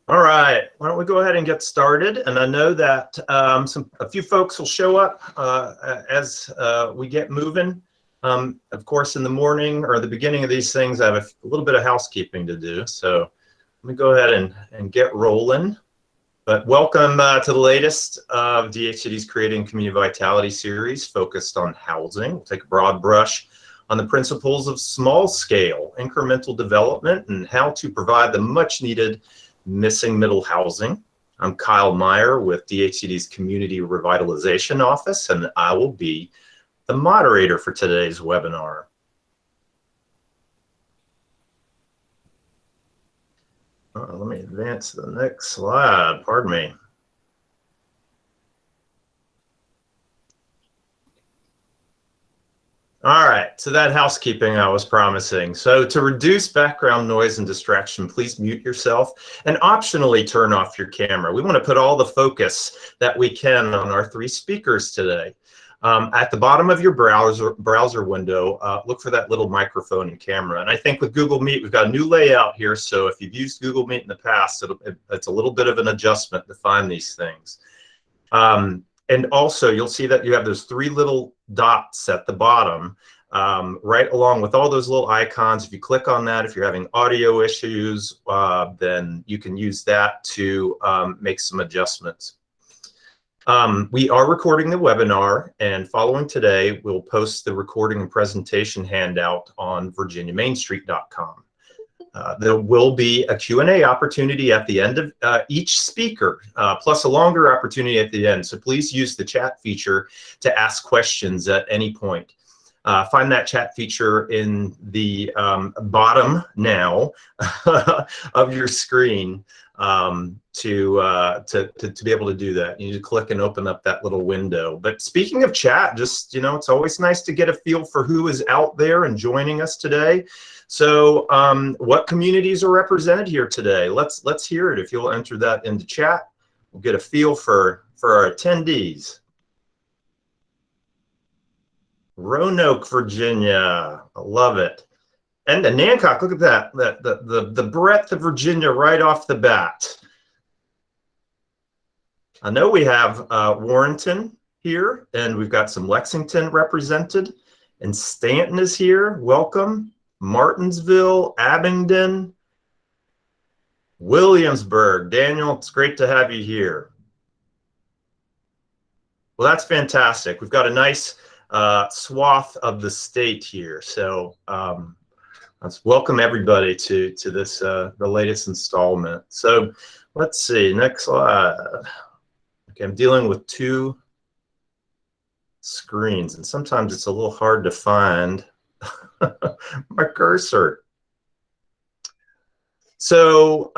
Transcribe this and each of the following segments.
All right, why don't we go ahead and get started? And I know that a few folks will show up as we get moving. Of course, in the morning or the beginning of these things, I have a little bit of housekeeping to do. So let me go ahead and get rolling. But welcome to the latest of DHCD's Creating Community Vitality series focused on housing. We'll take a broad brush on the principles of small-scale incremental development and how to provide the much-needed missing middle housing. I'm Kyle Meyer with DHCD's Community Revitalization Office, and I will be the moderator for today's webinar. Let me advance to the next slide, pardon me. All right, so that housekeeping I was promising. So to reduce background noise and distraction, please mute yourself and optionally turn off your camera. We want to put all the focus that we can on our three speakers today. At the bottom of your browser window, look for that little microphone and camera. And I think with Google Meet, we've got a new layout here. So if you've used Google Meet in the past, it's a little bit of an adjustment to find these things. And also, you'll see that you have those three little dots at the bottom, right along with all those little icons. If you click on that, if you're having audio issues, then you can use that to make some adjustments. We are recording the webinar, and following today, we'll post the recording and presentation handout on virginiamainstreet.com. There will be a Q&A opportunity at the end of each speaker, plus a longer opportunity at the end. So please use the chat feature to ask questions at any point. Find that chat feature in the bottom now of your screen to be able to do that. You need to click and open up that little window. But speaking of chat, just, you know, it's always nice to get a feel for who is out there and joining us today. So what communities are represented here today? Let's hear it. If you'll enter that into chat, we'll get a feel for our attendees. Roanoke, Virginia. I love it. And the Nancock, look at that. The breadth of Virginia right off the bat. I know we have Warrenton here, and we've got some Lexington represented, and Stanton is here. Welcome. Martinsville, Abingdon, Williamsburg. Daniel, it's great to have you here. Well, that's fantastic. We've got a nice swath of the state here. So let's welcome everybody to this, the latest installment. So let's see, next slide. Okay, I'm dealing with two screens, and sometimes it's a little hard to find my cursor. So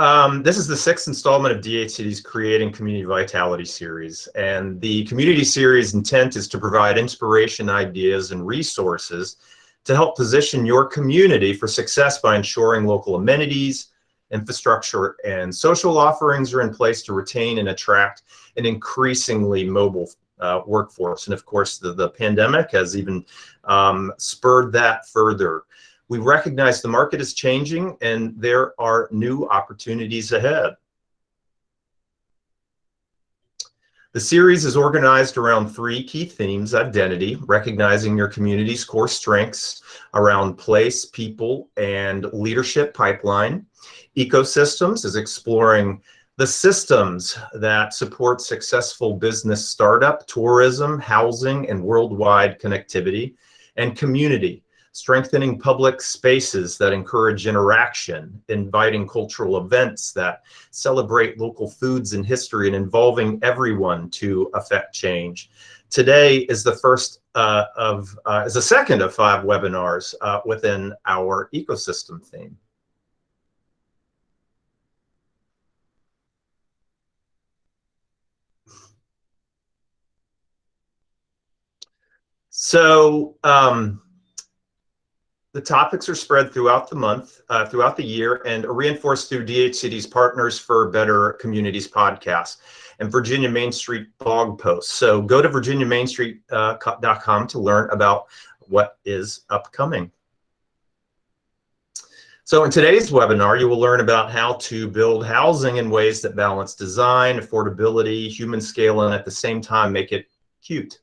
this is the sixth installment of DHCD's Creating Community Vitality series. And the community series intent is to provide inspiration, ideas, and resources to help position your community for success by ensuring local amenities, infrastructure, and social offerings are in place to retain and attract an increasingly mobile workforce. And of course, the pandemic has even spurred that further. We recognize the market is changing and there are new opportunities ahead. The series is organized around three key themes: identity, recognizing your community's core strengths around place, people, and leadership pipeline. Ecosystems is exploring the systems that support successful business startup, tourism, housing, and worldwide connectivity. And community, strengthening public spaces that encourage interaction, inviting cultural events that celebrate local foods and history, and involving everyone to affect change. Today is the second of 5 webinars within our ecosystem theme. So the topics are spread throughout the month, throughout the year, and are reinforced through DHCD's Partners for Better Communities podcast and Virginia Main Street blog posts. So go to virginiamainstreet.com to learn about what is upcoming. So in today's webinar, you will learn about how to build housing in ways that balance design, affordability, human scale, and at the same time make it cute.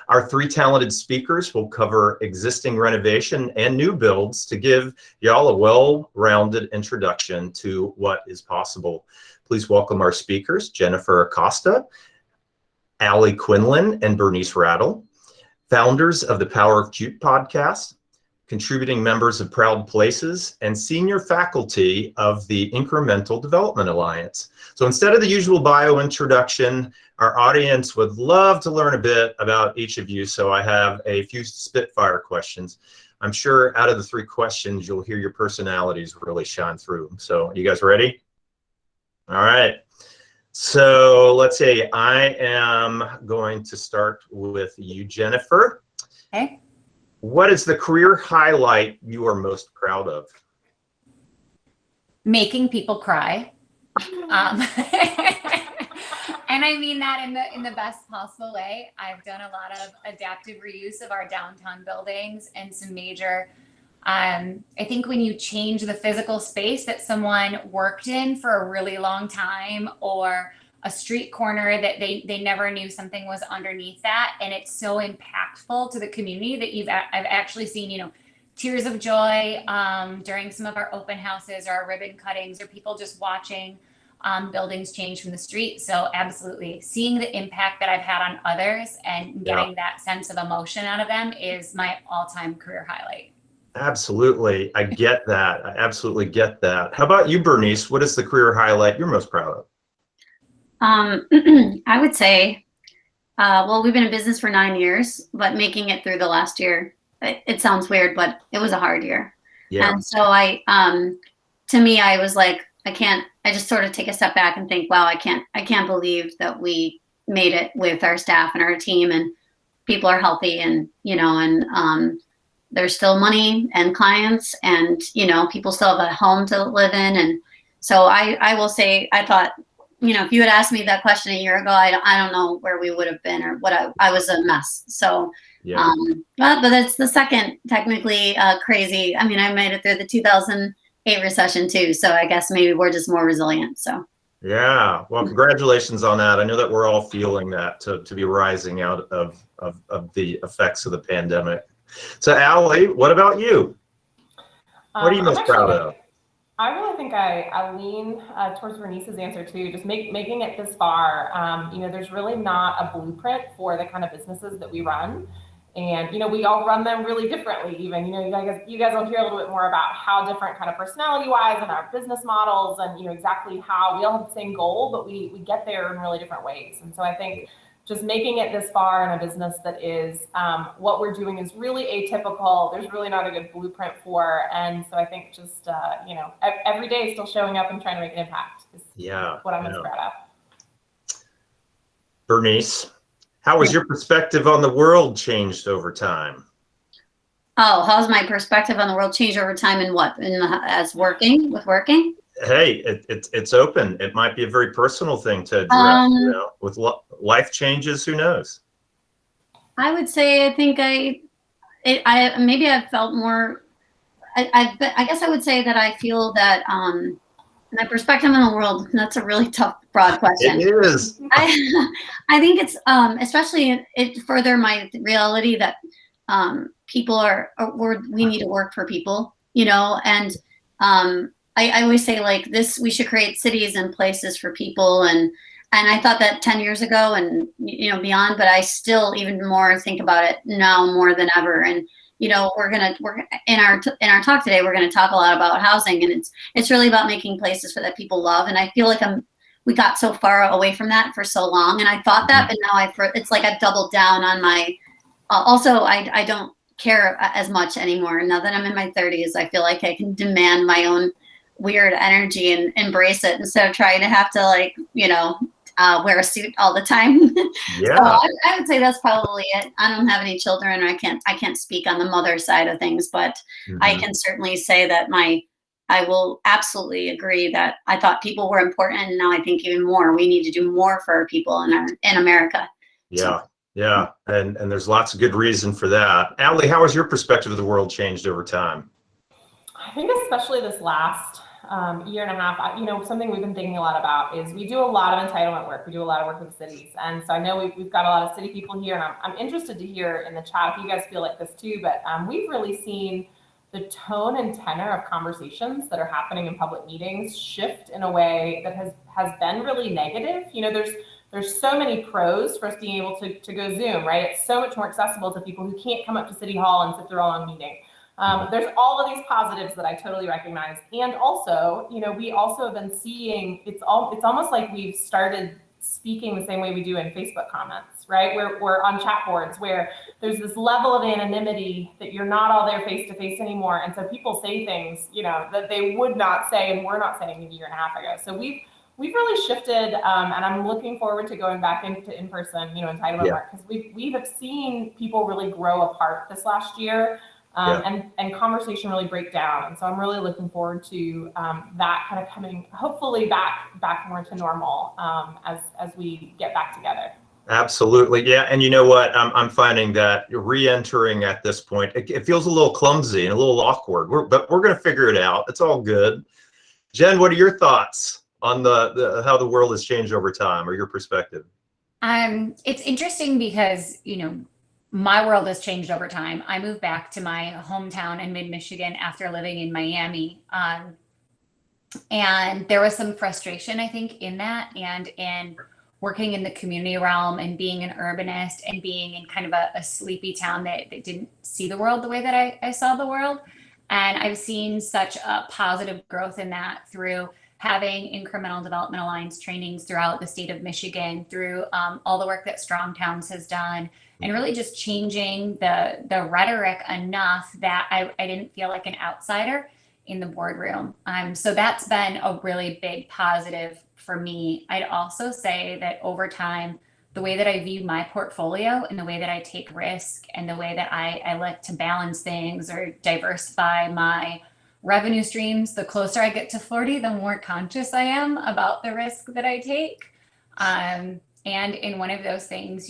Our three talented speakers will cover existing renovation and new builds to give y'all a well-rounded introduction to what is possible. Please welcome our speakers, Jenifer Acosta, Alli Quinlan, and Bernice Radle, founders of the Power of Cute podcast, contributing members of Proud Places, and senior faculty of the Incremental Development Alliance. So instead of the usual bio introduction, our audience would love to learn a bit about each of you, so I have a few spitfire questions. I'm sure out of the three questions, you'll hear your personalities really shine through. So you guys ready? All right. So let's see, I am going to start with you, Jenifer. Okay. What is the career highlight you are most proud of? Making people cry. And I mean that in the best possible way. I've done a lot of adaptive reuse of our downtown buildings and some major, I think when you change the physical space that someone worked in for a really long time, or a street corner that they never knew something was underneath that, and it's so impactful to the community that I've actually seen, you know, tears of joy during some of our open houses or our ribbon cuttings, or people just watching buildings change from the street. So absolutely, seeing the impact that I've had on others and getting that sense of emotion out of them is my all-time career highlight. Absolutely, I get that. I absolutely get that. How about you, Bernice? What is the career highlight you're most proud of? I would say, well, we've been in business for 9 years, but making it through the last year, it sounds weird, but it was a hard year. Yeah. And so to me, I was like, I just sort of take a step back and think, wow, I can't believe that we made it with our staff and our team, and people are healthy, and, you know, and, there's still money and clients, and, you know, people still have a home to live in. And so I will say, I thought, you know, if you had asked me that question a year ago, I don't know where we would have been, or what I was a mess. So, yeah. But it's the second technically crazy. I mean, I made it through the 2008 recession too. So I guess maybe we're just more resilient. So. Yeah. Well, congratulations on that. I know that we're all feeling that to be rising out of the effects of the pandemic. So Alli, what about you? What are you most proud of? I really think I lean towards Bernice's answer too, just making it this far. You know, there's really not a blueprint for the kind of businesses that we run. And, you know, we all run them really differently even. You know, you guys will hear a little bit more about how different kind of personality-wise and our business models, and, you know, exactly how we all have the same goal, but we get there in really different ways. And so I think just making it this far in a business that is what we're doing is really atypical. There's really not a good blueprint for. And so I think just, you know, every day still showing up and trying to make an impact is what I'm most proud of. Bernice, how has your perspective on the world changed over time? Oh, how's my perspective on the world changed over time, and what? As working? Hey, it's open. It might be a very personal thing to address, you know, with life changes, who knows? I would say, I think maybe I've felt more, I guess I would say that I feel that my perspective on the world, that's a really tough, broad question. It is. I think it's, especially it further my reality that people we need to work for people, you know, and I always say, like, this, we should create cities and places for people. And I thought that 10 years ago, and, you know, beyond, but I still even more think about it now more than ever. And, you know, we're in our talk today, we're going to talk a lot about housing, and it's really about making places for that people love. And I feel like we got so far away from that for so long. And I thought that, but now it's like I've doubled down on my, also, I don't care as much anymore. Now that I'm in my 30s, I feel like I can demand my own weird energy and embrace it, instead of trying to have to, like, you know, wear a suit all the time. Yeah. So I would say that's probably it. I don't have any children, or I can't speak on the mother side of things, but I can certainly say that I will absolutely agree that I thought people were important, and now I think even more. We need to do more for our people in America. Yeah. So. Yeah. And there's lots of good reason for that. Alli, how has your perspective of the world changed over time? I think especially this last year and a half, something we've been thinking a lot about is we do a lot of entitlement work. We do a lot of work with cities. And so I know we've got a lot of city people here, and I'm interested to hear in the chat if you guys feel like this too, but we've really seen the tone and tenor of conversations that are happening in public meetings shift in a way that has been really negative. There's so many pros for us being able to go Zoom, right? It's so much more accessible to people who can't come up to City Hall and sit through a long meeting. There's all of these positives that I totally recognize. And also, we also have been seeing, it's almost like we've started speaking the same way we do in Facebook comments, right? We're on chat boards where there's this level of anonymity that you're not all there face to face anymore. And so people say things, that they would not say and were not saying a year and a half ago. So we've really shifted, and I'm looking forward to going back into in-person, entitlement work, because we have seen people really grow apart this last year. And conversation really break down. And so I'm really looking forward to that kind of coming, hopefully back more to normal as we get back together. Absolutely. Yeah. And you know what? I'm finding that re-entering at this point, it feels a little clumsy and a little awkward, but we're going to figure it out. It's all good. Jen, what are your thoughts on how the world has changed over time, or your perspective? It's interesting because, my world has changed over time. I moved back to my hometown in mid-Michigan after living in Miami. And there was some frustration, I think, in that, and in working in the community realm and being an urbanist and being in kind of a sleepy town that didn't see the world the way that I saw the world. And I've seen such a positive growth in that through having Incremental Development Alliance trainings throughout the state of Michigan, through all the work that Strong Towns has done, and really just changing the rhetoric enough that I didn't feel like an outsider in the boardroom. So that's been a really big positive for me. I'd also say that over time, the way that I view my portfolio and the way that I take risk and the way that I like to balance things or diversify my revenue streams, the closer I get to 40, the more conscious I am about the risk that I take. And in one of those things,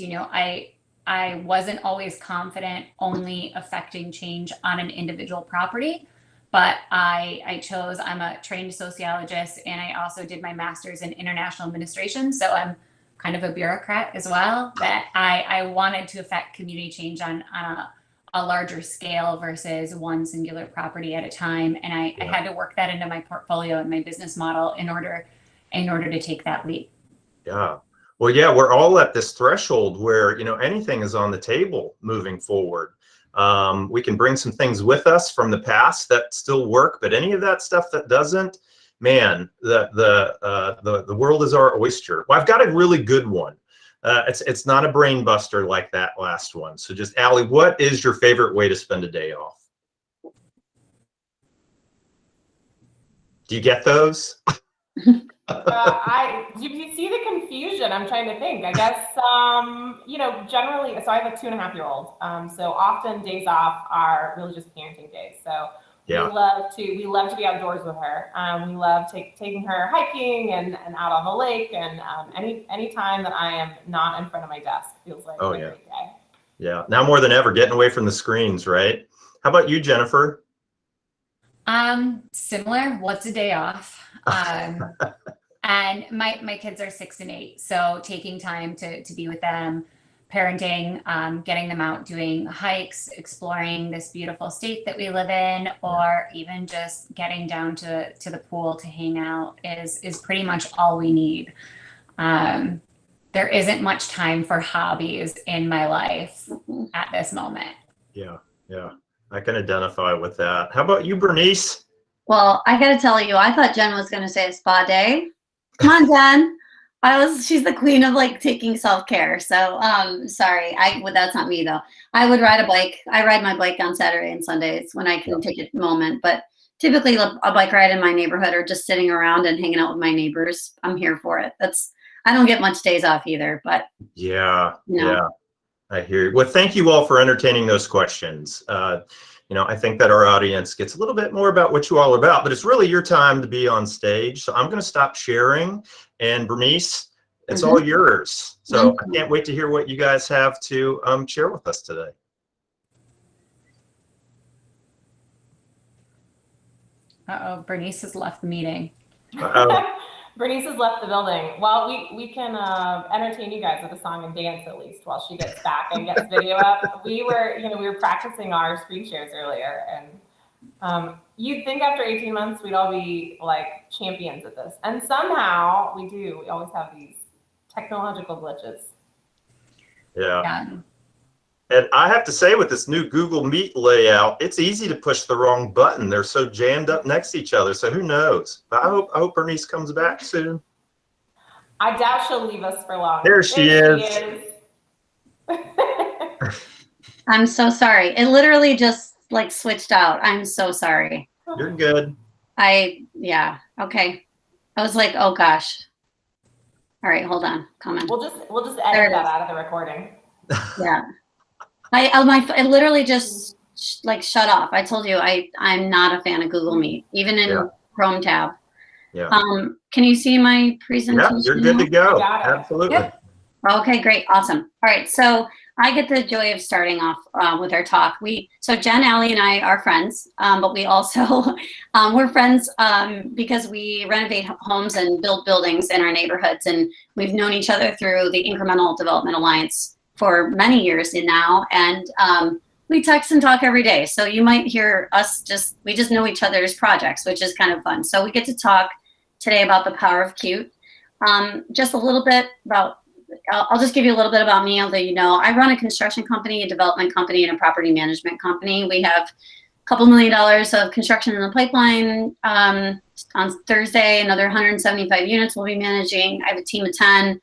I wasn't always confident only affecting change on an individual property, but I chose, I'm a trained sociologist, and I also did my master's in international administration. So I'm kind of a bureaucrat as well, that I wanted to affect community change on a larger scale versus one singular property at a time. And I had to work that into my portfolio and my business model in order to take that leap. Yeah. Well, yeah, we're all at this threshold where, anything is on the table moving forward. We can bring some things with us from the past that still work, but any of that stuff that doesn't, man, the world is our oyster. Well, I've got a really good one. It's not a brain buster like that last one. So just, Alli, what is your favorite way to spend a day off? Do you get those? You see the confusion. I'm trying to think. I guess, generally, so I have a 2.5-year-old. So often days off are really just parenting days. So we love to be outdoors with her. We love taking her hiking and out on the lake, and any time that I am not in front of my desk feels like a great day. Yeah. Now more than ever, getting away from the screens, right? How about you, Jenifer? Similar. What's a day off? And my kids are 6 and 8, so taking time to be with them, parenting, getting them out doing hikes, exploring this beautiful state that we live in, or even just getting down to the pool to hang out is pretty much all we need. There isn't much time for hobbies in my life at this moment. Yeah. I can identify with that. How about you, Bernice? Well, I got to tell you, I thought Jen was going to say a spa day. Come on, Jen. She's the queen of taking self-care. So, sorry. That's not me though. I would ride a bike. I ride my bike on Saturday and Sundays when I can take a moment, but typically a bike ride in my neighborhood or just sitting around and hanging out with my neighbors. I'm here for it. I don't get much days off either, but yeah. I hear you. Well, thank you all for entertaining those questions. I think that our audience gets a little bit more about what you all are about, but it's really your time to be on stage. So I'm going to stop sharing, and Bernice, it's all yours. So I can't wait to hear what you guys have to share with us today. Uh-oh, Bernice has left the meeting. Uh-oh. Bernice has left the building. Well, we can entertain you guys with a song and dance at least while she gets back and gets video up. We were practicing our screen shares earlier, and you'd think after 18 months we'd all be like champions at this, and somehow we do. We always have these technological glitches. Yeah. And I have to say, with this new Google Meet layout, it's easy to push the wrong button. They're so jammed up next to each other. So who knows? But I hope Bernice comes back soon. I doubt she'll leave us for long. There she is. I'm so sorry. It literally just like switched out. I'm so sorry. You're good. Yeah. Okay. I was like, oh gosh. All right, hold on. Comment. We'll just edit that out of the recording. Yeah. It literally just like shut off. I told you I'm not a fan of Google Meet, even in Chrome tab. Yeah. Can you see my presentation? Yeah, you're good to go. Absolutely. Yep. Okay, great, awesome. All right, so I get the joy of starting off with our talk. So Jen, Alli, and I are friends, but we also we're friends because we renovate homes and build buildings in our neighborhoods, and we've known each other through the Incremental Development Alliance for many years now, and we text and talk every day. So you might hear us we just know each other's projects, which is kind of fun. So we get to talk today about the power of cute. Just a little bit about, I'll just give you a little bit about me, although you know, I run a construction company, a development company, and a property management company. We have a couple $1 million of construction in the pipeline. On Thursday, another 175 units we'll be managing. I have a team of 10.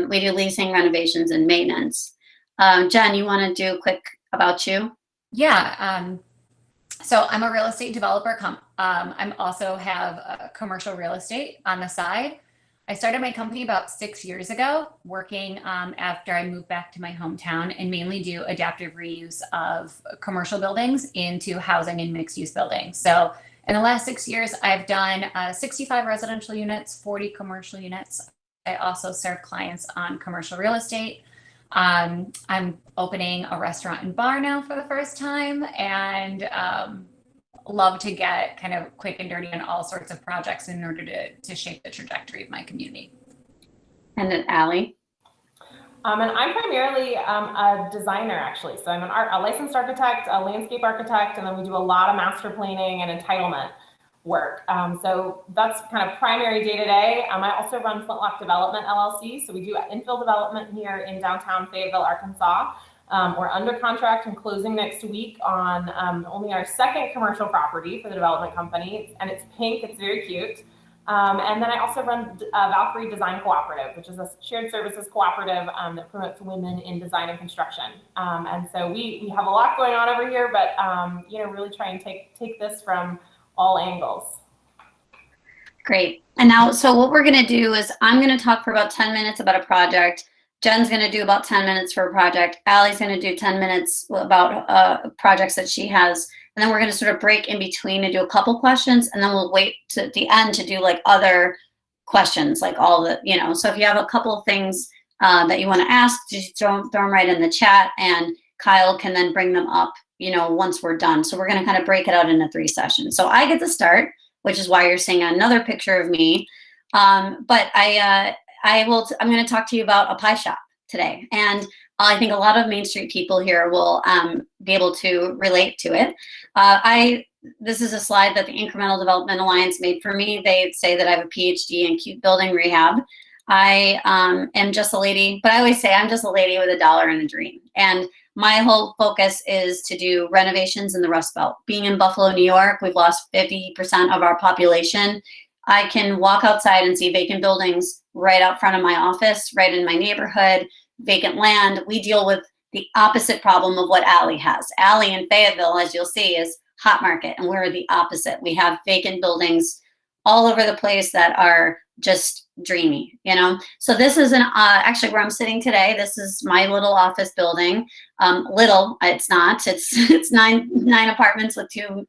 We do leasing, renovations, and maintenance. Jen, you want to do a quick about you? Yeah. So I'm a real estate developer. I'm also have a commercial real estate on the side. I started my company about 6 years ago, working after I moved back to my hometown, and mainly do adaptive reuse of commercial buildings into housing and mixed use buildings. So in the last 6 years, I've done 65 residential units, 40 commercial units. I also serve clients on commercial real estate. I'm opening a restaurant and bar now for the first time, and love to get kind of quick and dirty on all sorts of projects in order to shape the trajectory of my community. And then Alli. And I'm primarily a designer, actually. So I'm a licensed architect, a landscape architect, and then we do a lot of master planning and entitlement work. So that's kind of primary day-to-day. I also run Flintlock Development LLC. So we do infill development here in downtown Fayetteville, Arkansas. We're under contract and closing next week on only our second commercial property for the development company. And it's pink, it's very cute. And then I also run Valkyrie Design Cooperative, which is a shared services cooperative that promotes women in design and construction. And so we have a lot going on over here, but really try and take this from all angles. Great. And now, so what we're going to do is I'm going to talk for about 10 minutes about a project. Jen's going to do about 10 minutes for a project. Alli's going to do 10 minutes about projects that she has. And then we're going to sort of break in between and do a couple questions. And then we'll wait to the end to do like other questions, like all the, so if you have a couple of things that you want to ask, just throw them right in the chat, and Kyle can then bring them up once we're done. So we're going to kind of break it out into 3 sessions. So I get to start, which is why you're seeing another picture of me. But I'm going to talk to you about a pie shop today. And I think a lot of Main Street people here will be able to relate to it. This is a slide that the Incremental Development Alliance made for me. They say that I have a PhD in cute building rehab. I am just a lady, but I always say I'm just a lady with a dollar and a dream. And my whole focus is to do renovations in the Rust Belt. Being in Buffalo, New York, we've lost 50% of our population. I can walk outside and see vacant buildings right out front of my office, right in my neighborhood, vacant land. We deal with the opposite problem of what Alli has. Alli in Fayetteville, as you'll see, is hot market, and we're the opposite. We have vacant buildings all over the place that are just dreamy, So this is actually where I'm sitting today. This is my little office building. It's not. It's nine apartments with 2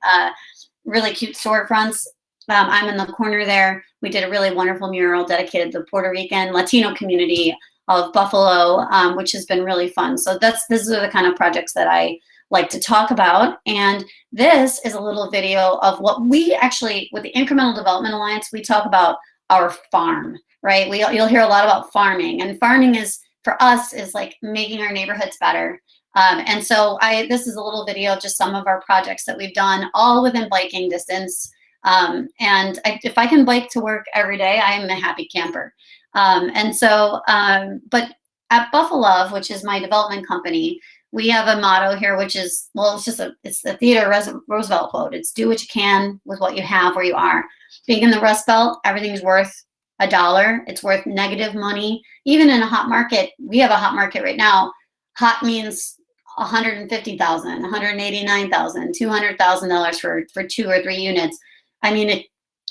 really cute storefronts. I'm in the corner there. We did a really wonderful mural dedicated to the Puerto Rican Latino community of Buffalo, which has been really fun. So these are the kind of projects that I like to talk about. And this is a little video of what we actually, with the Incremental Development Alliance, we talk about our farm, right? You'll hear a lot about farming, and farming is, for us, is like making our neighborhoods better. And so this is a little video of just some of our projects that we've done, all within biking distance. If I can bike to work every day, I'm a happy camper. But at Buffalo, which is my development company, we have a motto here, which is, well, it's the Theodore Roosevelt quote. It's do what you can with what you have where you are. Being in the Rust Belt, everything's worth $1. It's worth negative money. Even in a hot market, we have a hot market right now. Hot means $150,000, $189,000, $200,000 for 2 or 3 units. I mean,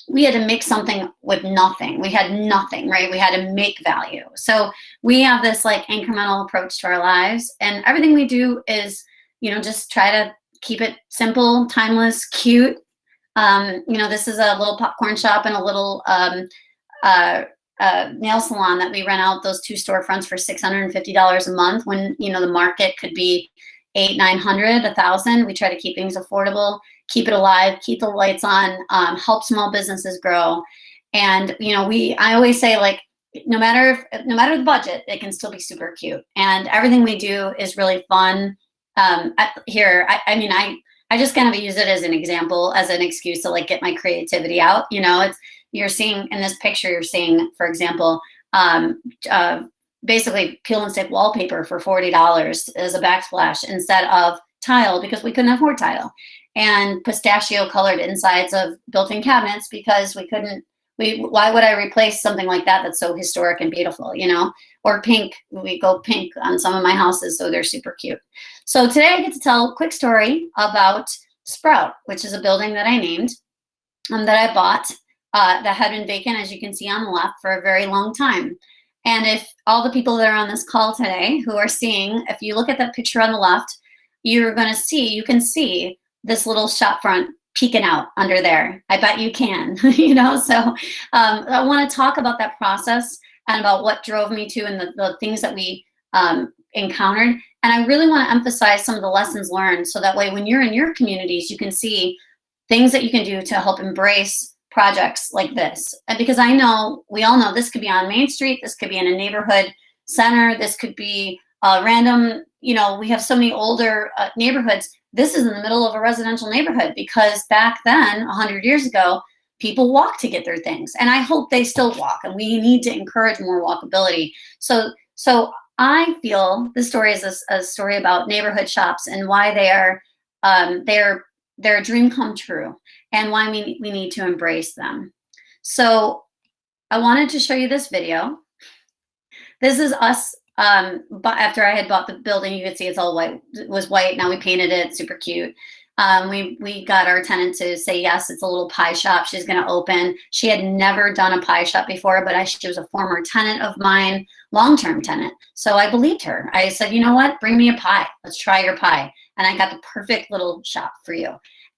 we had to make something with nothing. We had nothing, right? We had to make value. So we have this like incremental approach to our lives, and everything we do is, just try to keep it simple, timeless, cute. This is a little popcorn shop and a little nail salon that we rent out those 2 storefronts for $650 a month when, the market could be $800, $900, $1,000. We try to keep things affordable, keep it alive, keep the lights on, help small businesses grow. And, I always say, like, no matter the budget, it can still be super cute. And everything we do is really fun. Here, I just kind of use it as an example, as an excuse to like get my creativity out. You're seeing in this picture, you're seeing, for example, basically peel and stick wallpaper for $40 as a backsplash instead of tile, because we couldn't afford tile, and pistachio colored insides of built-in cabinets because we couldn't. Why would I replace something like that that's so historic and beautiful, Or pink. We go pink on some of my houses, so they're super cute. So today I get to tell a quick story about Sprout, which is a building that I named, that I bought, that had been vacant, as you can see on the left, for a very long time. And if all the people that are on this call today who are seeing, if you look at that picture on the left, you can see this little shop front peeking out under there. I bet you can, So I want to talk about that process and about what drove me to and the things that we encountered. And I really want to emphasize some of the lessons learned, so that way when you're in your communities, you can see things that you can do to help embrace projects like this. And because we all know this could be on Main Street, this could be in a neighborhood center, this could be random, we have so many older neighborhoods. This is in the middle of a residential neighborhood because back then, 100 years ago, people walked to get their things. And I hope they still walk, and we need to encourage more walkability. So I feel this story is a story about neighborhood shops and why they're a dream come true, and why we need to embrace them. So I wanted to show you this video. This is us, but after I had bought the building, you could see it's all white. It was white. Now we painted it, super cute. We got our tenant to say, yes, it's a little pie shop she's going to open. She had never done a pie shop before, but she was a former tenant of mine, long-term tenant. So I believed her. I said, you know what? Bring me a pie. Let's try your pie. And I got the perfect little shop for you.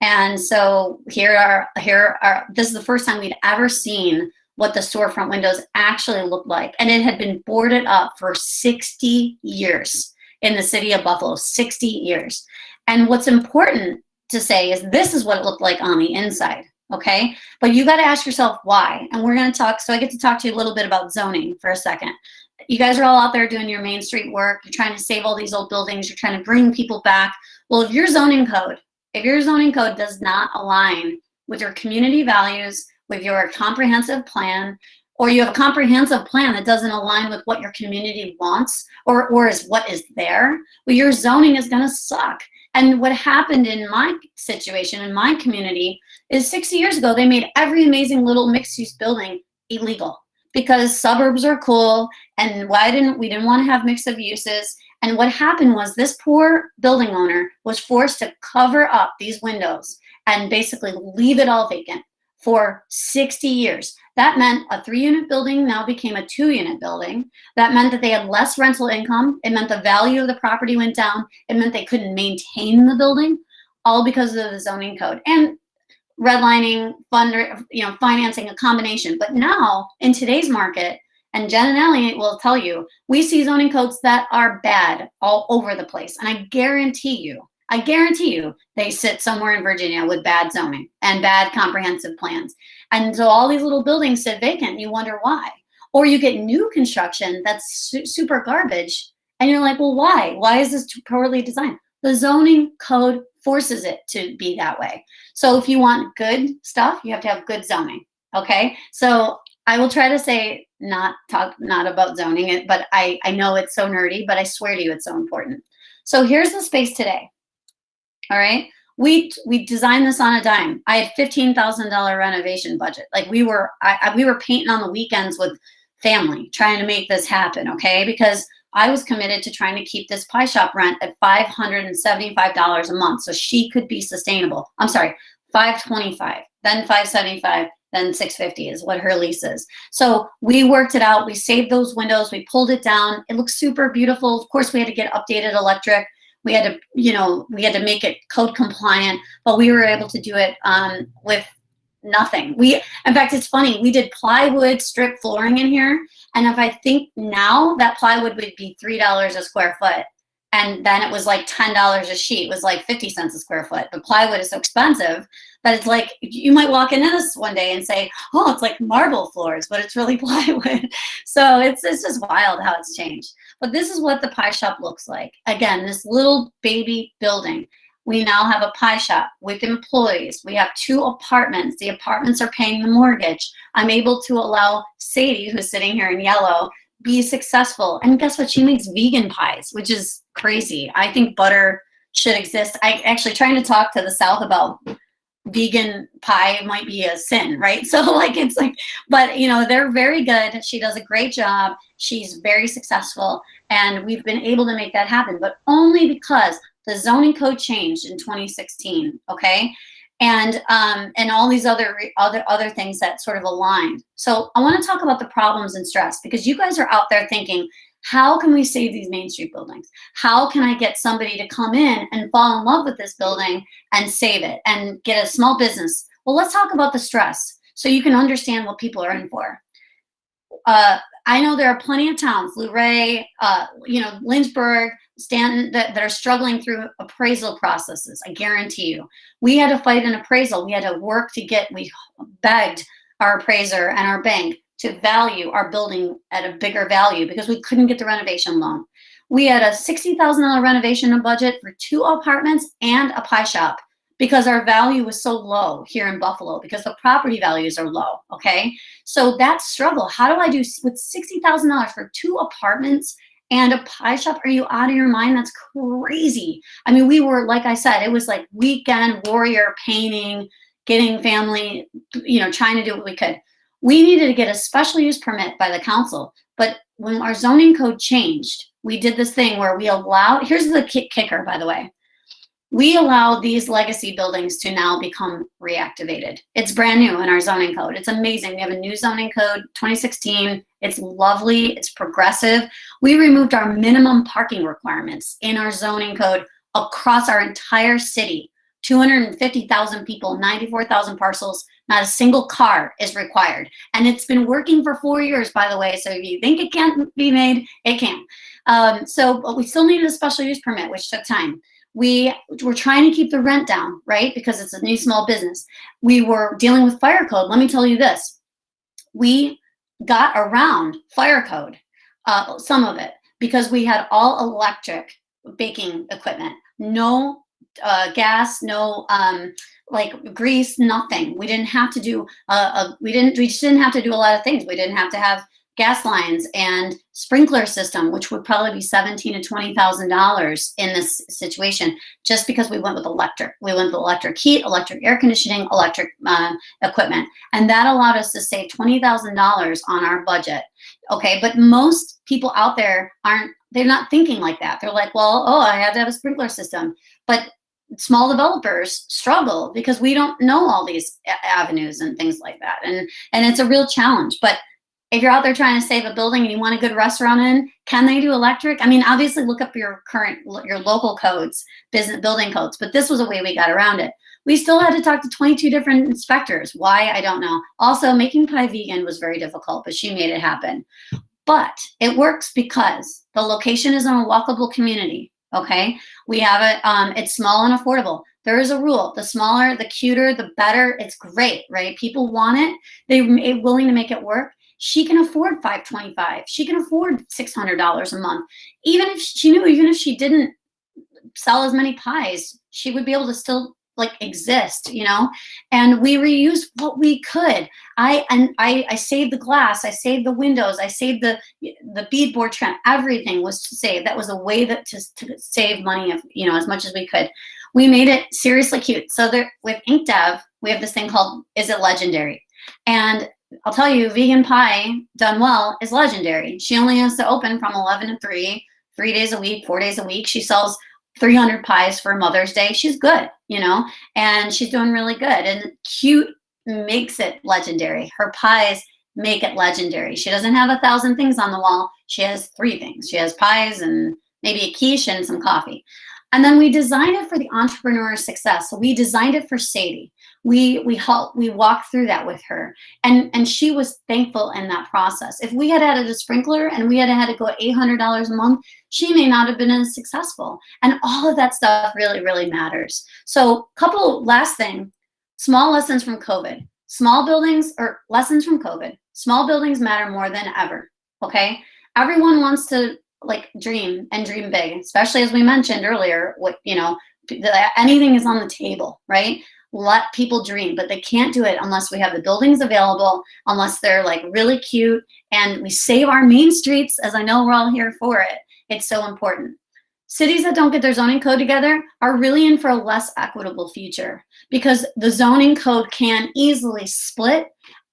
And so here are, this is the first time we'd ever seen what the storefront windows actually looked like. And it had been boarded up for 60 years in the city of Buffalo, 60 years. And what's important to say is this is what it looked like on the inside, okay? But you got to ask yourself why. And we're going to talk, so I get to talk to you a little bit about zoning for a second. You guys are all out there doing your Main Street work. You're trying to save all these old buildings. You're trying to bring people back. Well, if your zoning code does not align with your community values, with your comprehensive plan, or you have a comprehensive plan that doesn't align with what your community wants or is what is there, well, your zoning is going to suck. And what happened in my situation, in my community, is 60 years ago, they made every amazing little mixed-use building illegal because suburbs are cool, and we didn't want to have mix of uses. And what happened was this poor building owner was forced to cover up these windows and basically leave it all vacant for 60 years. That meant a 3-unit building now became a 2-unit building. That meant that they had less rental income. It meant the value of the property went down. It meant they couldn't maintain the building, all because of the zoning code and redlining, financing, a combination. But now in today's market, and Jen and Alli will tell you, we see zoning codes that are bad all over the place. And I guarantee you, I guarantee you they sit somewhere in Virginia with bad zoning and bad comprehensive plans. And so all these little buildings sit vacant and you wonder why. Or you get new construction that's super garbage and you're like, well, why? Why is this too poorly designed? The zoning code forces it to be that way. So if you want good stuff, you have to have good zoning. Okay. So I will try to say not about zoning, but I know it's so nerdy, but I swear to you, it's so important. So here's the space today. All right. We designed this on a dime. I had $15,000 renovation budget. Like we were painting on the weekends with family trying to make this happen. Okay. Because I was committed to trying to keep this pie shop rent at $575 a month. So she could be sustainable. I'm sorry, $525, then $575, then $650 is what her lease is. So we worked it out. We saved those windows. We pulled it down. It looks super beautiful. Of course, we had to get updated electric. We had to, we had to make it code compliant, but we were able to do it with nothing. In fact, it's funny. We did plywood strip flooring in here. And if I think now that plywood would be $3 a square foot. And then it was like $10 a sheet. It was like 50 cents a square foot. But plywood is so expensive that it's like, you might walk into this one day and say, oh, it's like marble floors, but it's really plywood. So it's just wild how it's changed. But this is what the pie shop looks like. Again, this little baby building. We now have a pie shop with employees. We have 2 apartments. The apartments are paying the mortgage. I'm able to allow Sadie, who's sitting here in yellow, be successful. And guess what? She makes vegan pies, which is crazy. I think butter should exist. I actually trying to talk to the South about vegan pie might be a sin, right? So but they're very good. She does a great job. She's very successful. And we've been able to make that happen, but only because the zoning code changed in 2016, okay? And all these other things that sort of aligned. So I want to talk about the problems and stress, because you guys are out there thinking, how can we save these Main Street buildings? How can I get somebody to come in and fall in love with this building and save it and get a small business? Well, let's talk about the stress so you can understand what people are in for. I know there are plenty of towns, Luray, Lynchburg, Stanton, that are struggling through appraisal processes. I guarantee you. We had to fight an appraisal. We had to work to we begged our appraiser and our bank to value our building at a bigger value because we couldn't get the renovation loan. We had a $60,000 renovation budget for 2 apartments and a pie shop because our value was so low here in Buffalo because the property values are low, okay? So that struggle, how do I do with $60,000 for 2 apartments and a pie shop? Are you out of your mind? That's crazy. I mean, we were, like I said, it was like weekend warrior painting, getting family, trying to do what we could. We needed to get a special use permit by the council. But when our zoning code changed, we did this thing where we allowed, here's the kicker, by the way. We allow these legacy buildings to now become reactivated. It's brand new in our zoning code. It's amazing. We have a new zoning code, 2016. It's lovely. It's progressive. We removed our minimum parking requirements in our zoning code across our entire city. 250,000 people, 94,000 parcels, not a single car is required. And it's been working for 4 years, by the way. So if you think it can't be made, it can. But we still needed a special use permit, which took time. We were trying to keep the rent down, right? Because it's a new small business. We were dealing with fire code. Let me tell you this. We got around fire code, some of it, because we had all electric baking equipment. No gas, no grease, nothing. We didn't have to do we just didn't have to do a lot of things. We didn't have to have gas lines and sprinkler system, which would probably be $17,000 to $20,000 in this situation, just because we went with electric. We went with electric heat, electric air conditioning, electric equipment, and that allowed us to save $20,000 on our budget. Okay, but most people out there they're not thinking like that. They're like, well, I have to have a sprinkler system, but small developers struggle because we don't know all these avenues and things like that, and it's a real challenge. But if you're out there trying to save a building and you want a good restaurant in, can they do electric? I mean, obviously look up your local codes, building codes, but this was a way we got around it. We still had to talk to 22 different inspectors. Why? I don't know. Also, making pie vegan was very difficult, but she made it happen. But it works because the location is in a walkable community. Okay, we have it. It's small and affordable. There is a rule: the smaller, the cuter, the better. It's great, right? People want it. They're willing to make it work. She can afford $525. She can afford $600 a month. Even if she knew, even if she didn't sell as many pies, she would be able to still like exist, you know. And we reused what we could. I saved the glass, I saved the windows, I saved the beadboard trim. Everything was to save. That was a way that to save money, of, you know, as much as we could. We made it seriously cute. So there, with Inc Dev, we have this thing called Is It Legendary? And I'll tell you, vegan pie done well is legendary. She only has to open from 11 to 3 days a week, 4 days a week. She sells 300 pies for Mother's Day. She's good, you know, and she's doing really good. And cute makes it legendary. Her pies make it legendary. She doesn't have 1,000 things on the wall. She has 3 things. She has pies and maybe a quiche and some coffee. And then we designed it for the entrepreneur's success. So we designed it for Sadie. We walked through that with her, and she was thankful in that process. If we had added a sprinkler and we had to go $800 a month, she may not have been as successful. And all of that stuff really, really matters. So last thing, small lessons from COVID. Small buildings, or lessons from COVID. Small buildings matter more than ever, okay? Everyone wants to like dream and dream big, especially as we mentioned earlier, what, you know, anything is on the table, right? Let people dream, but they can't do it unless we have the buildings available, unless they're like really cute, and we save our main streets, as I know we're all here for it. It's so important. Cities that don't get their zoning code together are really in for a less equitable future, because the zoning code can easily split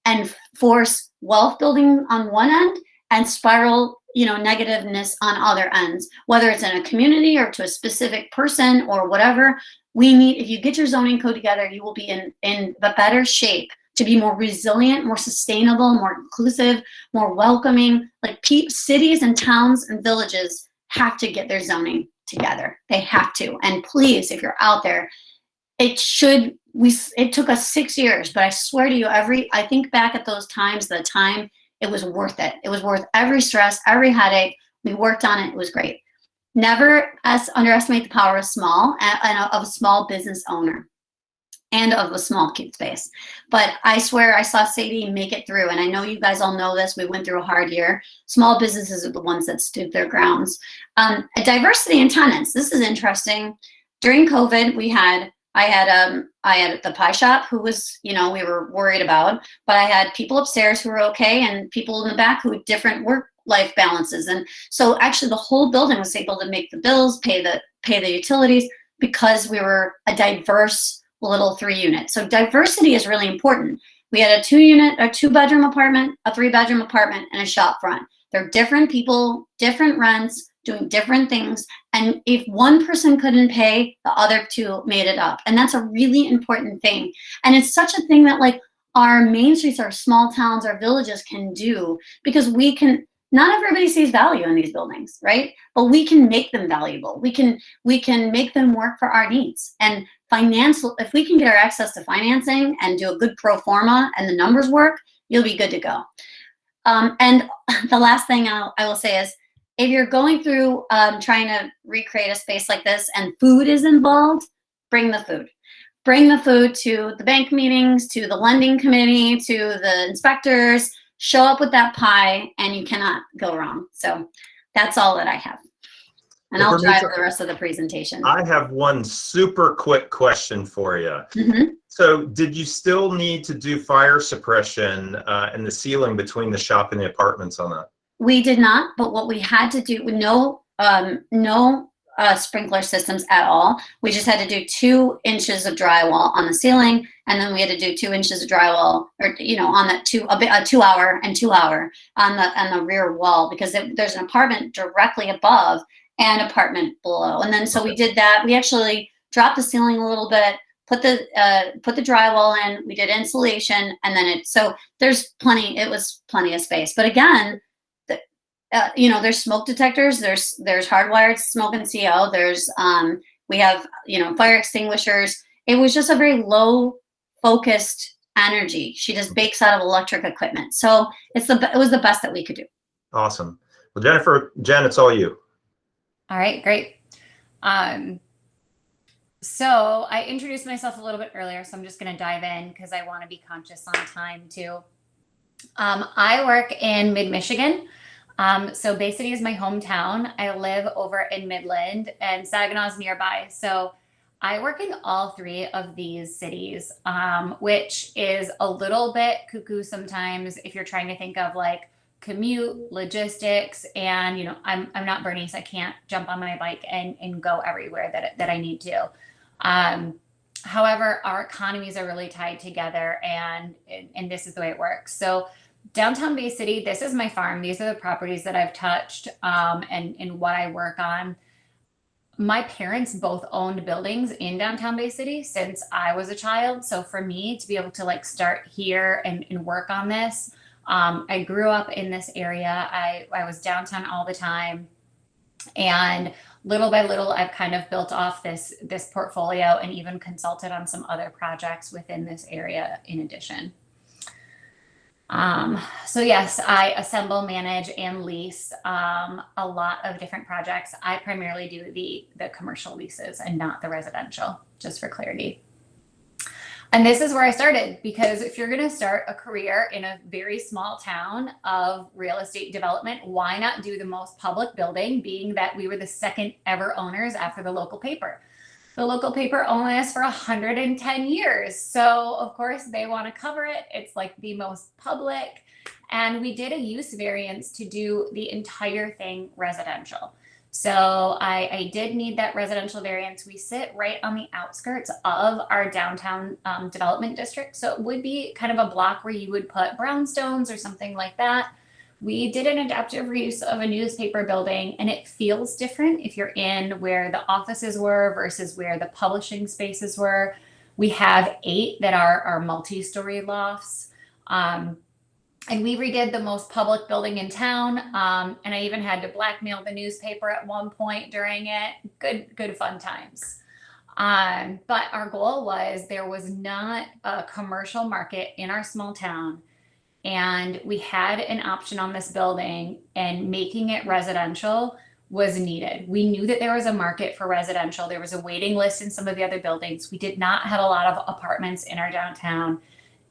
and force wealth building on one end and spiral, you know, negativeness on other ends, whether it's in a community or to a specific person or whatever. If you get your zoning code together, you will be in the better shape to be more resilient, more sustainable, more inclusive, more welcoming. Like cities and towns and villages have to get their zoning together. They have to. And please, if you're out there, it took us 6 years, but I swear to you, I think back at those times, the time, it was worth it. It was worth every stress, every headache. We worked on it. It was great. Never underestimate the power of of a small business owner and of a small cute space. But I swear I saw Sadie make it through. And I know you guys all know this. We went through a hard year. Small businesses are the ones that stood their grounds. Diversity in tenants. This is interesting. During COVID, I had the pie shop who was, you know, we were worried about, but I had people upstairs who were okay and people in the back who had different work-life balances. And so actually the whole building was able to make the bills, pay the utilities, because we were a diverse little 3-unit. So diversity is really important. We had a 2-bedroom apartment, a 3-bedroom apartment, and a shop front. They're different people, different rents, doing different things. And if one person couldn't pay, the other 2 made it up. And that's a really important thing. And it's such a thing that like our main streets, our small towns, our villages can do, because not everybody sees value in these buildings, right? But we can make them valuable. We can make them work for our needs. And if we can get our access to financing and do a good pro forma and the numbers work, you'll be good to go. And the last thing I will say is, if you're going through trying to recreate a space like this and food is involved, bring the food. Bring the food to the bank meetings, to the lending committee, to the inspectors. Show up with that pie and you cannot go wrong. So that's all that I have. And I'll drive the rest of the presentation. I have one super quick question for you. Mm-hmm. So did you still need to do fire suppression in the ceiling between the shop and the apartments on that? We did not, but what we had to do, no sprinkler systems at all. We just had to do 2 inches of drywall on the ceiling, and then we had to do 2 inches of drywall, or you know, on that 2 hour and 2 hour on the rear wall, because there's an apartment directly above and apartment below. And then so we did that. We actually dropped the ceiling a little bit, put the drywall in. We did insulation, and then so there's plenty. It was plenty of space, but again. You know, there's smoke detectors, there's hardwired smoke and CO, we have, you know, fire extinguishers. It was just a very low focused energy. She just bakes out of electric equipment. So it was the best that we could do. Awesome. Well, Jen, it's all you. All right, great. So I introduced myself a little bit earlier, so I'm just going to dive in because I want to be conscious on time too. I work in mid-Michigan. So Bay City is my hometown. I live over in Midland, and Saginaw is nearby. So I work in all three of these cities, which is a little bit cuckoo sometimes if you're trying to think of like commute, logistics, and I'm not Bernice. I can't jump on my bike and go everywhere that I need to. However, our economies are really tied together, and this is the way it works. So downtown Bay City, this is my farm. These are the properties that I've touched, and what I work on. My parents both owned buildings in downtown Bay City since I was a child. So for me to be able to like start here and work on this, I grew up in this area. I was downtown all the time. And little by little, I've kind of built off this portfolio and even consulted on some other projects within this area in addition. So yes, I assemble, manage, and lease a lot of different projects. I primarily do the commercial leases and not the residential, just for clarity. And this is where I started, because if you're going to start a career in a very small town of real estate development, why not do the most public building, being that we were the second ever owners after the local paper. The local paper owned this for 110 years. So of course they want to cover it. It's like the most public. And we did a use variance to do the entire thing residential. So I did need that residential variance. We sit right on the outskirts of our downtown development district. So it would be kind of a block where you would put brownstones or something like that. We did an adaptive reuse of a newspaper building, and it feels different if you're in where the offices were versus where the publishing spaces were. We have 8 that are multi-story lofts. And we redid the most public building in town. And I even had to blackmail the newspaper at one point during it. Good fun times. But our goal was there was not a commercial market in our small town. And we had an option on this building, and making it residential was needed. We knew that there was a market for residential. There was a waiting list in some of the other buildings. We did not have a lot of apartments in our downtown.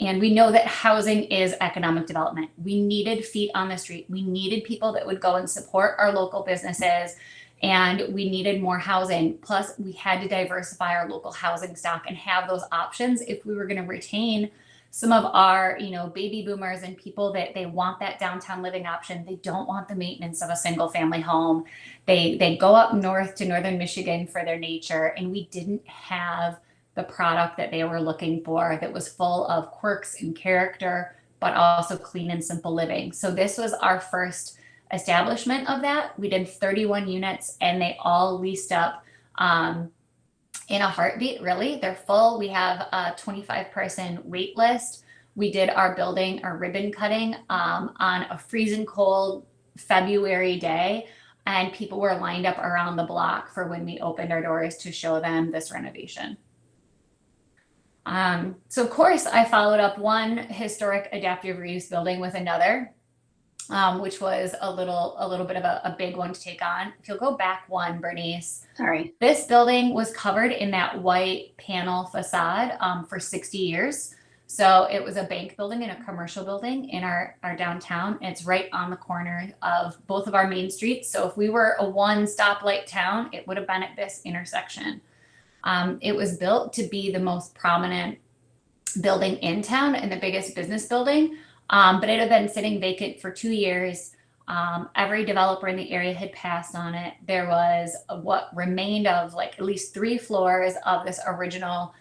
And we know that housing is economic development. We needed feet on the street. We needed people that would go and support our local businesses, and we needed more housing. Plus, we had to diversify our local housing stock and have those options if we were going to retain some of our, baby boomers and people that they want that downtown living option. They don't want the maintenance of a single family home. They go up north to northern Michigan for their nature, and we didn't have the product that they were looking for that was full of quirks and character, but also clean and simple living. So this was our first establishment of that. We did 31 units, and they all leased up in a heartbeat, really. They're full. We have a 25-person wait list. We did our ribbon cutting on a freezing cold February day, and people were lined up around the block for when we opened our doors to show them this renovation. So of course I followed up one historic adaptive reuse building with another, which was a little bit of a big one to take on. If you'll go back one, Bernice. Sorry. This building was covered in that white panel facade for 60 years. So it was a bank building and a commercial building in our downtown. It's right on the corner of both of our main streets. So if we were a one stoplight town, it would have been at this intersection. It was built to be the most prominent building in town and the biggest business building, but it had been sitting vacant for 2 years. Every developer in the area had passed on it. There was what remained of like at least 3 floors of this original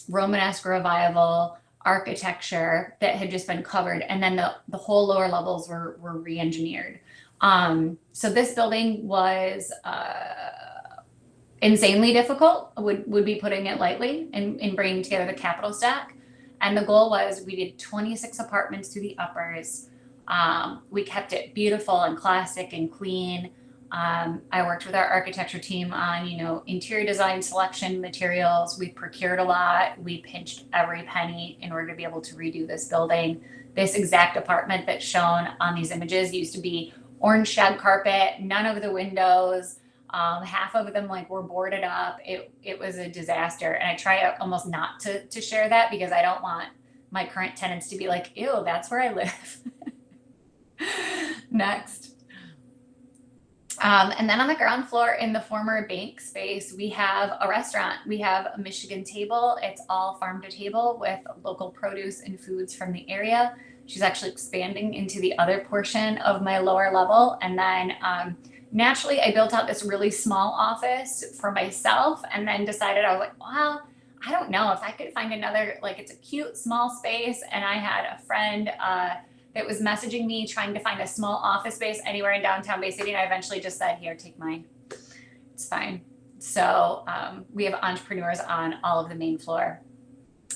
Romanesque revival architecture that had just been covered, and then the whole lower levels were re-engineered. So this building was insanely difficult, would be putting it lightly, in bringing together the capital stack. And the goal was we did 26 apartments through the uppers. We kept it beautiful and classic and clean. I worked with our architecture team on, interior design, selection, materials. We procured a lot. We pinched every penny in order to be able to redo this building. This exact apartment that's shown on these images used to be orange shag carpet, none of the windows. Half of them like were boarded up. It was a disaster. And I try almost not to share that because I don't want my current tenants to be like, ew, that's where I live. Next. And then on the ground floor in the former bank space, we have a restaurant. We have a Michigan table. It's all farm to table with local produce and foods from the area. She's actually expanding into the other portion of my lower level. And then naturally, I built out this really small office for myself and then decided, I was like, well, I don't know if I could find another, like it's a cute small space. And I had a friend that was messaging me trying to find a small office space anywhere in downtown Bay City. And I eventually just said, here, take mine. It's fine. So we have entrepreneurs on all of the main floor.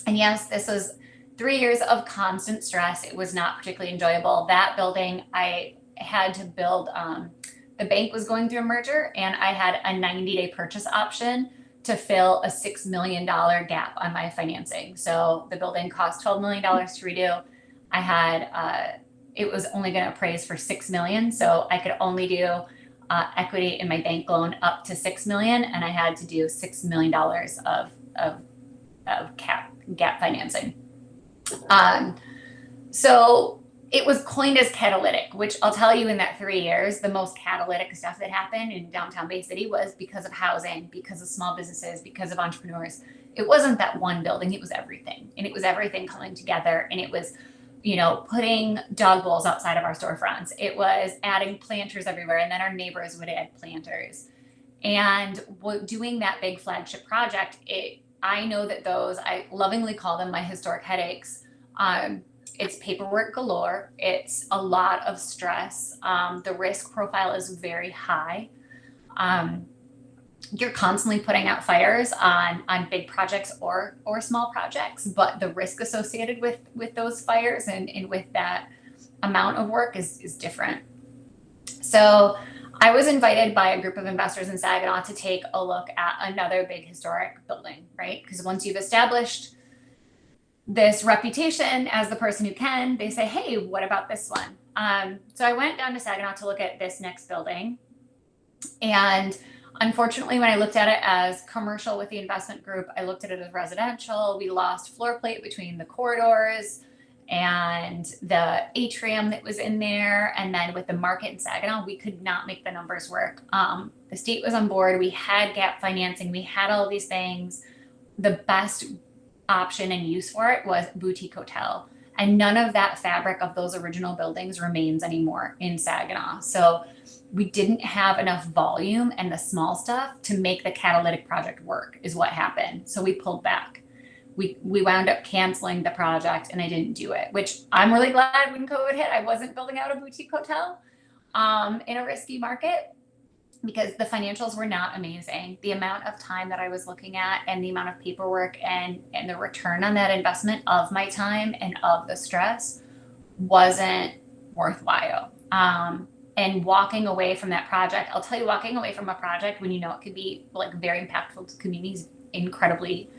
And yes, this was 3 years of constant stress. It was not particularly enjoyable. That building, I had to build, the bank was going through a merger and I had a 90-day purchase option to fill a $6 million gap on my financing. So the building cost $12 million to redo. I had, it was only going to appraise for $6 million. So I could only do equity in my bank loan up to $6 million. And I had to do $6 million of gap financing. So it was coined as catalytic, which I'll tell you in that 3 years, the most catalytic stuff that happened in downtown Bay City was because of housing, because of small businesses, because of entrepreneurs. It wasn't that one building, it was everything. And it was everything coming together. And it was, you know, putting dog bowls outside of our storefronts. It was adding planters everywhere. And then our neighbors would add planters. And doing that big flagship project, I know that those, I lovingly call them my historic headaches. It's paperwork galore. It's a lot of stress. The risk profile is very high. You're constantly putting out fires on big projects or small projects, but the risk associated with those fires and with that amount of work is different. So I was invited by a group of investors in Saginaw to take a look at another big historic building, right? Because once you've established this reputation as the person who can, they say, hey, what about this one? So I went down to Saginaw to look at this next building. And unfortunately, when I looked at it as commercial with the investment group, I looked at it as residential. We lost floor plate between the corridors and the atrium that was in there. And then with the market in Saginaw, we could not make the numbers work. The state was on board. We had gap financing. We had all these things. The best option and use for it was boutique hotel. And none of that fabric of those original buildings remains anymore in Saginaw. So we didn't have enough volume and the small stuff to make the catalytic project work is what happened. So we pulled back. We wound up canceling the project and I didn't do it, which I'm really glad when COVID hit, I wasn't building out a boutique hotel in a risky market because the financials were not amazing. The amount of time that I was looking at and the amount of paperwork and the return on that investment of my time and of the stress wasn't worthwhile. And walking away from that project, I'll tell you, walking away from a project when you know it could be like very impactful to communities, incredibly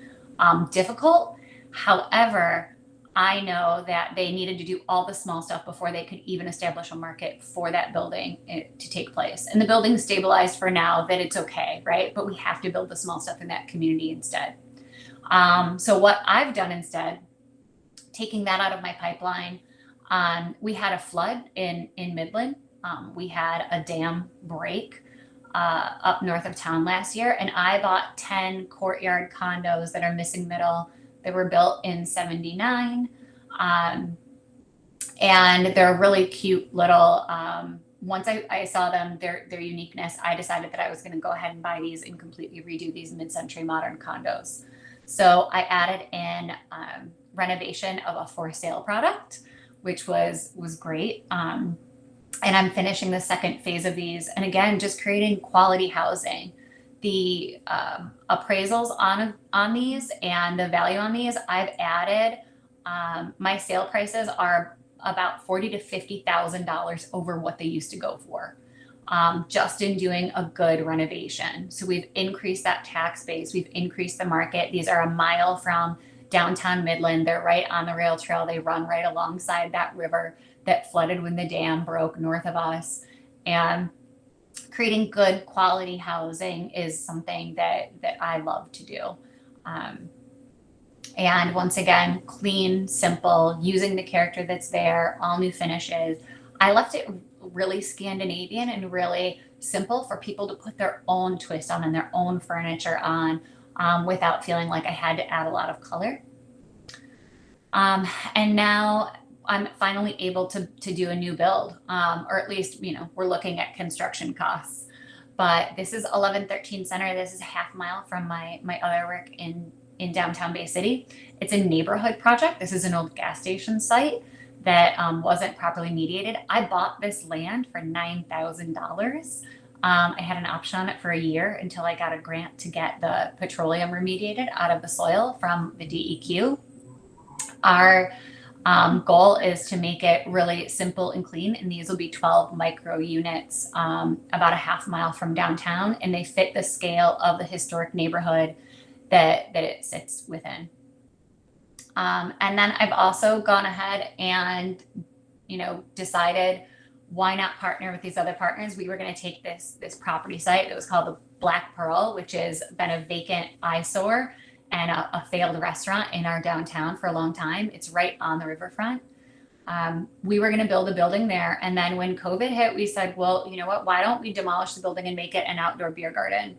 difficult. However, I know that they needed to do all the small stuff before they could even establish a market for that building to take place. And the building's stabilized for now that it's okay, right? But we have to build the small stuff in that community instead. So what I've done instead, taking that out of my pipeline, we had a flood in Midland. We had a dam break up north of town last year, and I bought 10 courtyard condos that are missing middle. They were built in 79, and they're really cute little, once I saw them, their uniqueness, I decided that I was going to go ahead and buy these and completely redo these mid-century modern condos. So I added in renovation of a for sale product, which was great. And I'm finishing the second phase of these. And again, just creating quality housing. The appraisals on these and the value on these, I've added, my sale prices are about $40,000 to $50,000 over what they used to go for, just in doing a good renovation. So we've increased that tax base. We've increased the market. These are a mile from downtown Midland. They're right on the rail trail. They run right alongside that river that flooded when the dam broke north of us. And creating good quality housing is something that I love to do. And once again, clean, simple, using the character that's there, all new finishes. I left it really Scandinavian and really simple for people to put their own twist on and their own furniture on, without feeling like I had to add a lot of color. And now I'm finally able to do a new build, or at least, we're looking at construction costs. But this is 1113 Center. This is a half mile from my other work in downtown Bay City. It's a neighborhood project. This is an old gas station site that wasn't properly mediated. I bought this land for $9,000. I had an option on it for a year until I got a grant to get the petroleum remediated out of the soil from the DEQ. Our goal is to make it really simple and clean, and these will be 12 micro units, about a half mile from downtown, and they fit the scale of the historic neighborhood that it sits within. And then I've also gone ahead and, decided why not partner with these other partners. We were going to take this property site that was called the Black Pearl, which has been a vacant eyesore and a failed restaurant in our downtown for a long time. It's right on the riverfront. We were going to build a building there. And then when COVID hit, we said, well, you know what, why don't we demolish the building and make it an outdoor beer garden?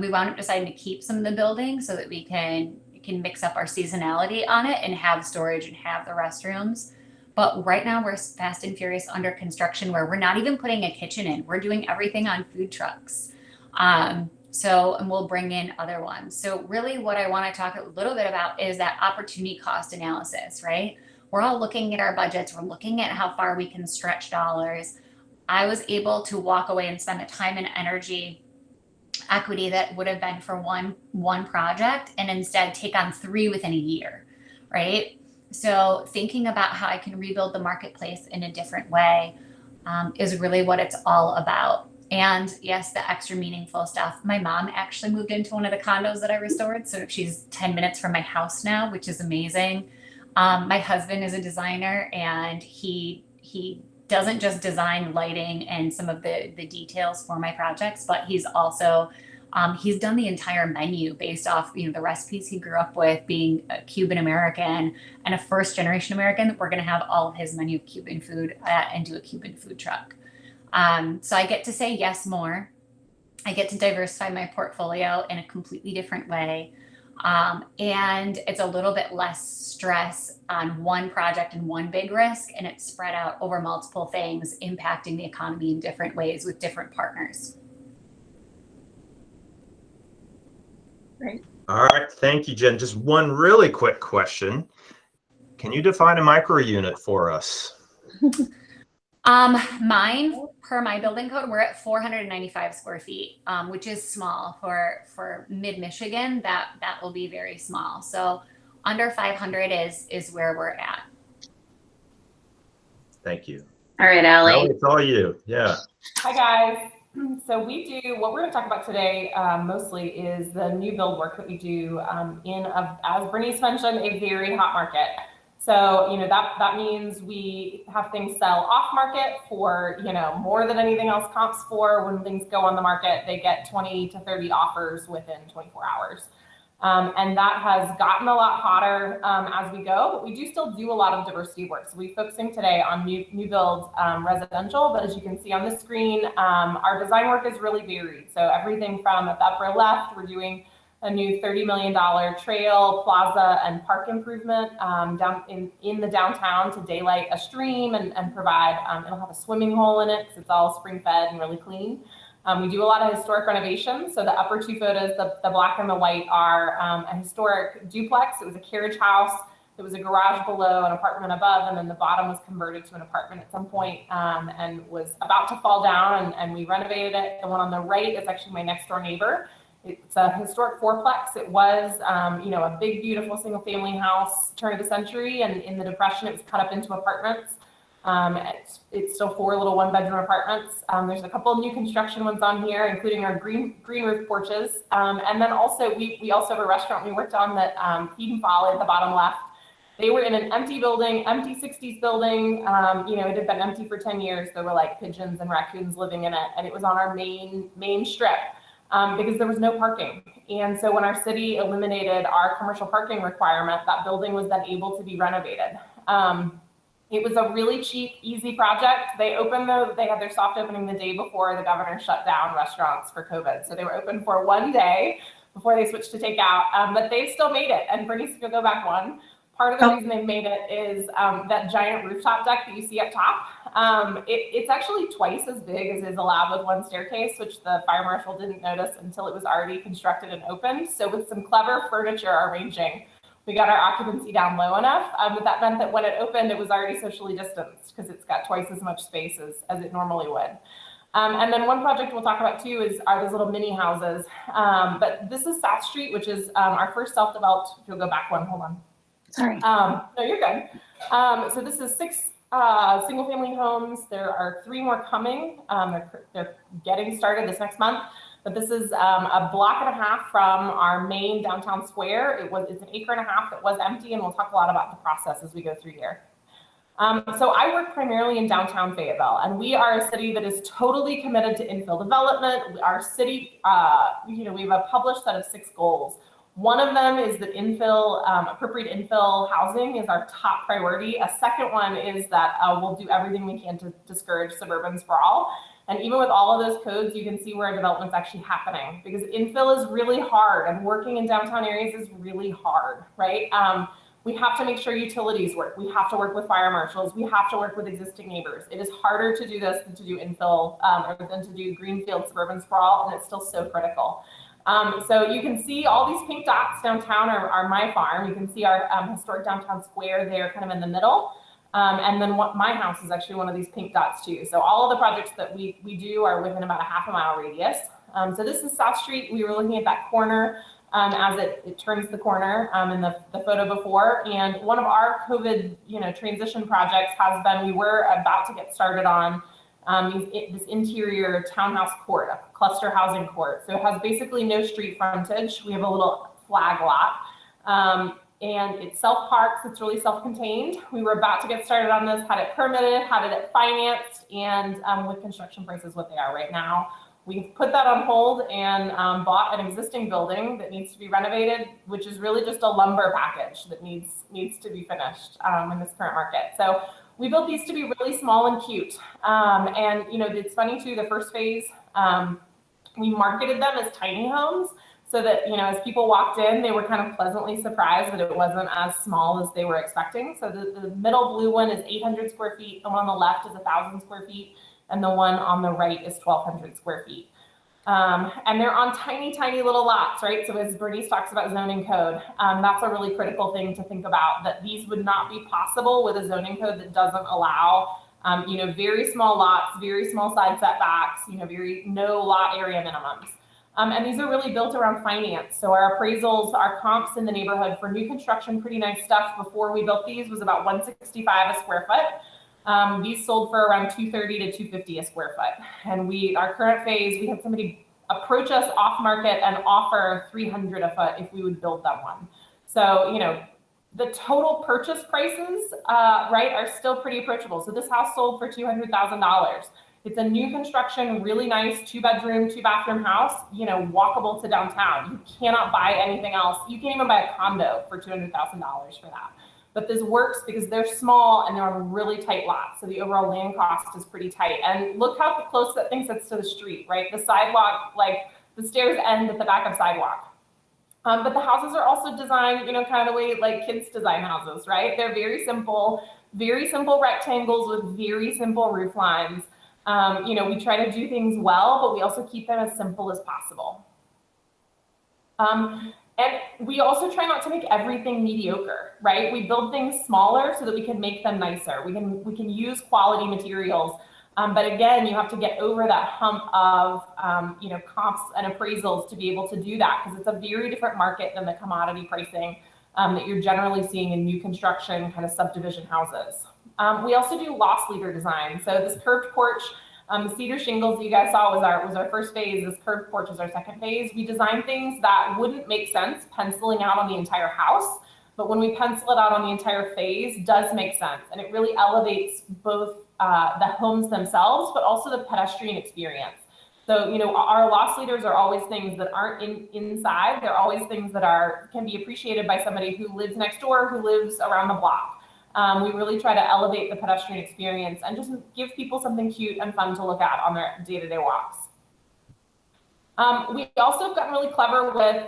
We wound up deciding to keep some of the building so that we can mix up our seasonality on it and have storage and have the restrooms. But right now we're fast and furious under construction where we're not even putting a kitchen in. We're doing everything on food trucks. And we'll bring in other ones. So really what I want to talk a little bit about is that opportunity cost analysis, right? We're all looking at our budgets. We're looking at how far we can stretch dollars. I was able to walk away and spend the time and energy equity that would have been for one project and instead take on 3 within a year, right? So thinking about how I can rebuild the marketplace in a different way is really what it's all about. And yes, the extra meaningful stuff. My mom actually moved into one of the condos that I restored. So she's 10 minutes from my house now, which is amazing. My husband is a designer, and he doesn't just design lighting and some of the details for my projects, but he's also, he's done the entire menu based off, the recipes he grew up with, being a Cuban American and a first generation American. We're going to have all of his menu of Cuban food and do a Cuban food truck. So I get to say yes more. I get to diversify my portfolio in a completely different way. And it's a little bit less stress on one project and one big risk, and it's spread out over multiple things, impacting the economy in different ways with different partners. Great. All right, thank you, Jen. Just one really quick question. Can you define a micro unit for us? Mine, per my building code, we're at 495 square feet, which is small for mid-Michigan. That will be very small. So under 500 is where we're at. Thank you. All right, Alli. Alli, it's all you. Yeah. Hi, guys. So what we're going to talk about today mostly is the new build work that we do as Bernice mentioned, a very hot market. So, that means we have things sell off market for, more than anything else comps for. When things go on the market, they get 20 to 30 offers within 24 hours. And that has gotten a lot hotter as we go, but we do still do a lot of diversity work. So we're focusing today on new build residential, but as you can see on the screen, our design work is really varied. So everything from at the upper left, we're doing a new $30 million trail, plaza, and park improvement down in the downtown to daylight a stream and provide, it'll have a swimming hole in it because it's all spring fed and really clean. We do a lot of historic renovations. So the upper 2 photos, the black and the white, are a historic duplex. It was a carriage house. It was a garage below, an apartment above, and then the bottom was converted to an apartment at some point and was about to fall down, and we renovated it. The one on the right is actually my next door neighbor. It's a historic fourplex. It was, a big, beautiful single family house, turn of the century. And in the Depression, it was cut up into apartments. It's still 4 little 1-bedroom apartments. There's a couple of new construction ones on here, including our green roof porches. And then also, we also have a restaurant we worked on that Feed and Folly at the bottom left. They were in an empty building, empty 60s building. It had been empty for 10 years. There were like pigeons and raccoons living in it. And it was on our main strip because there was no parking. And so when our city eliminated our commercial parking requirement, that building was then able to be renovated. It was a really cheap, easy project. They had their soft opening the day before the governor shut down restaurants for COVID. So they were open for one day before they switched to takeout, but they've still made it. And Bernice, if you'll go back one, part of the reason they've made it is that giant rooftop deck that you see up top. It's actually twice as big as is allowed with one staircase, which the fire marshal didn't notice until it was already constructed and opened. So with some clever furniture arranging, we got our occupancy down low enough, but that meant that when it opened, it was already socially distanced because it's got twice as much space as it normally would. And then one project we'll talk about too are those little mini houses. But this is South Street, which is our first self-developed, if you'll go back one, hold on. Sorry. No, you're good. So this is 6 single family homes. There are 3 more coming. They're getting started this next month. But this is a block and a half from our main downtown square. It's an acre and a half that was empty, and we'll talk a lot about the process as we go through here. So I work primarily in downtown Fayetteville, and we are a city that is totally committed to infill development. Our city, we have a published set of 6 goals. One of them is that appropriate infill housing is our top priority. A second one is that we'll do everything we can to discourage suburban sprawl. And even with all of those codes, you can see where development's actually happening because infill is really hard and working in downtown areas is really hard, right? We have to make sure utilities work. We have to work with fire marshals. We have to work with existing neighbors. It is harder to do this than to do infill or than to do greenfield suburban sprawl, and it's still so critical. So you can see all these pink dots downtown are my farm. You can see our historic downtown square there kind of in the middle. And then my house is actually one of these pink dots too. So all of the projects that we do are within about a half-a-mile radius. So this is South Street. We were looking at that corner as it turns the corner in the photo before. And one of our COVID transition projects has been, we were about to get started on this interior townhouse court, a cluster housing court. So it has basically no street frontage. We have a little flag lot. And it's self-parks, it's really self-contained. We were about to get started on this, had it permitted, had it financed, and with construction prices what they are right now, we've put that on hold and bought an existing building that needs to be renovated, which is really just a lumber package that needs to be finished in this current market. So we built these to be really small and cute. And it's funny too, the first phase, we marketed them as tiny homes. So that, as people walked in, they were kind of pleasantly surprised that it wasn't as small as they were expecting. So the middle blue one is 800 square feet. The one on the left is 1,000 square feet. And the one on the right is 1,200 square feet. And they're on tiny, tiny little lots, right? So as Bernice talks about zoning code, that's a really critical thing to think about, that these would not be possible with a zoning code that doesn't allow, very small lots, very small side setbacks, no lot area minimums. And these are really built around finance. So our appraisals, our comps in the neighborhood for new construction, pretty nice stuff before we built these was about $165 a square foot. These sold for around $230 to $250 a square foot. And our current phase, we had somebody approach us off market and offer $300 a foot if we would build them one. So, the total purchase prices, are still pretty approachable. So this house sold for $200,000. It's a new construction, really nice 2-bedroom, 2-bathroom house, walkable to downtown. You cannot buy anything else. You can't even buy a condo for $200,000 for that. But this works because they're small and they're on really tight lots. So the overall land cost is pretty tight. And look how close that thing sits to the street, right? The sidewalk, the stairs end at the back of sidewalk. But the houses are also designed, kind of the way kids design houses, right? They're very simple rectangles with very simple roof lines. We try to do things well, but we also keep them as simple as possible. And we also try not to make everything mediocre, right? We build things smaller so that we can make them nicer. We can use quality materials. But again, you have to get over that hump of, comps and appraisals to be able to do that, because it's a very different market than the commodity pricing that you're generally seeing in new construction kind of subdivision houses. We also do loss leader design. So this curved porch, the cedar shingles that you guys saw was our first phase. This curved porch is our second phase. We designed things that wouldn't make sense penciling out on the entire house. but when we pencil it out on the entire phase, does make sense. And it really elevates both the homes themselves, but also the pedestrian experience. So, you know, our loss leaders are always things that aren't inside. They're always things that can be appreciated by somebody who lives next door, who lives around the block. We really try to elevate the pedestrian experience and just give people something cute and fun to look at on their day-to-day walks. We also have gotten really clever with,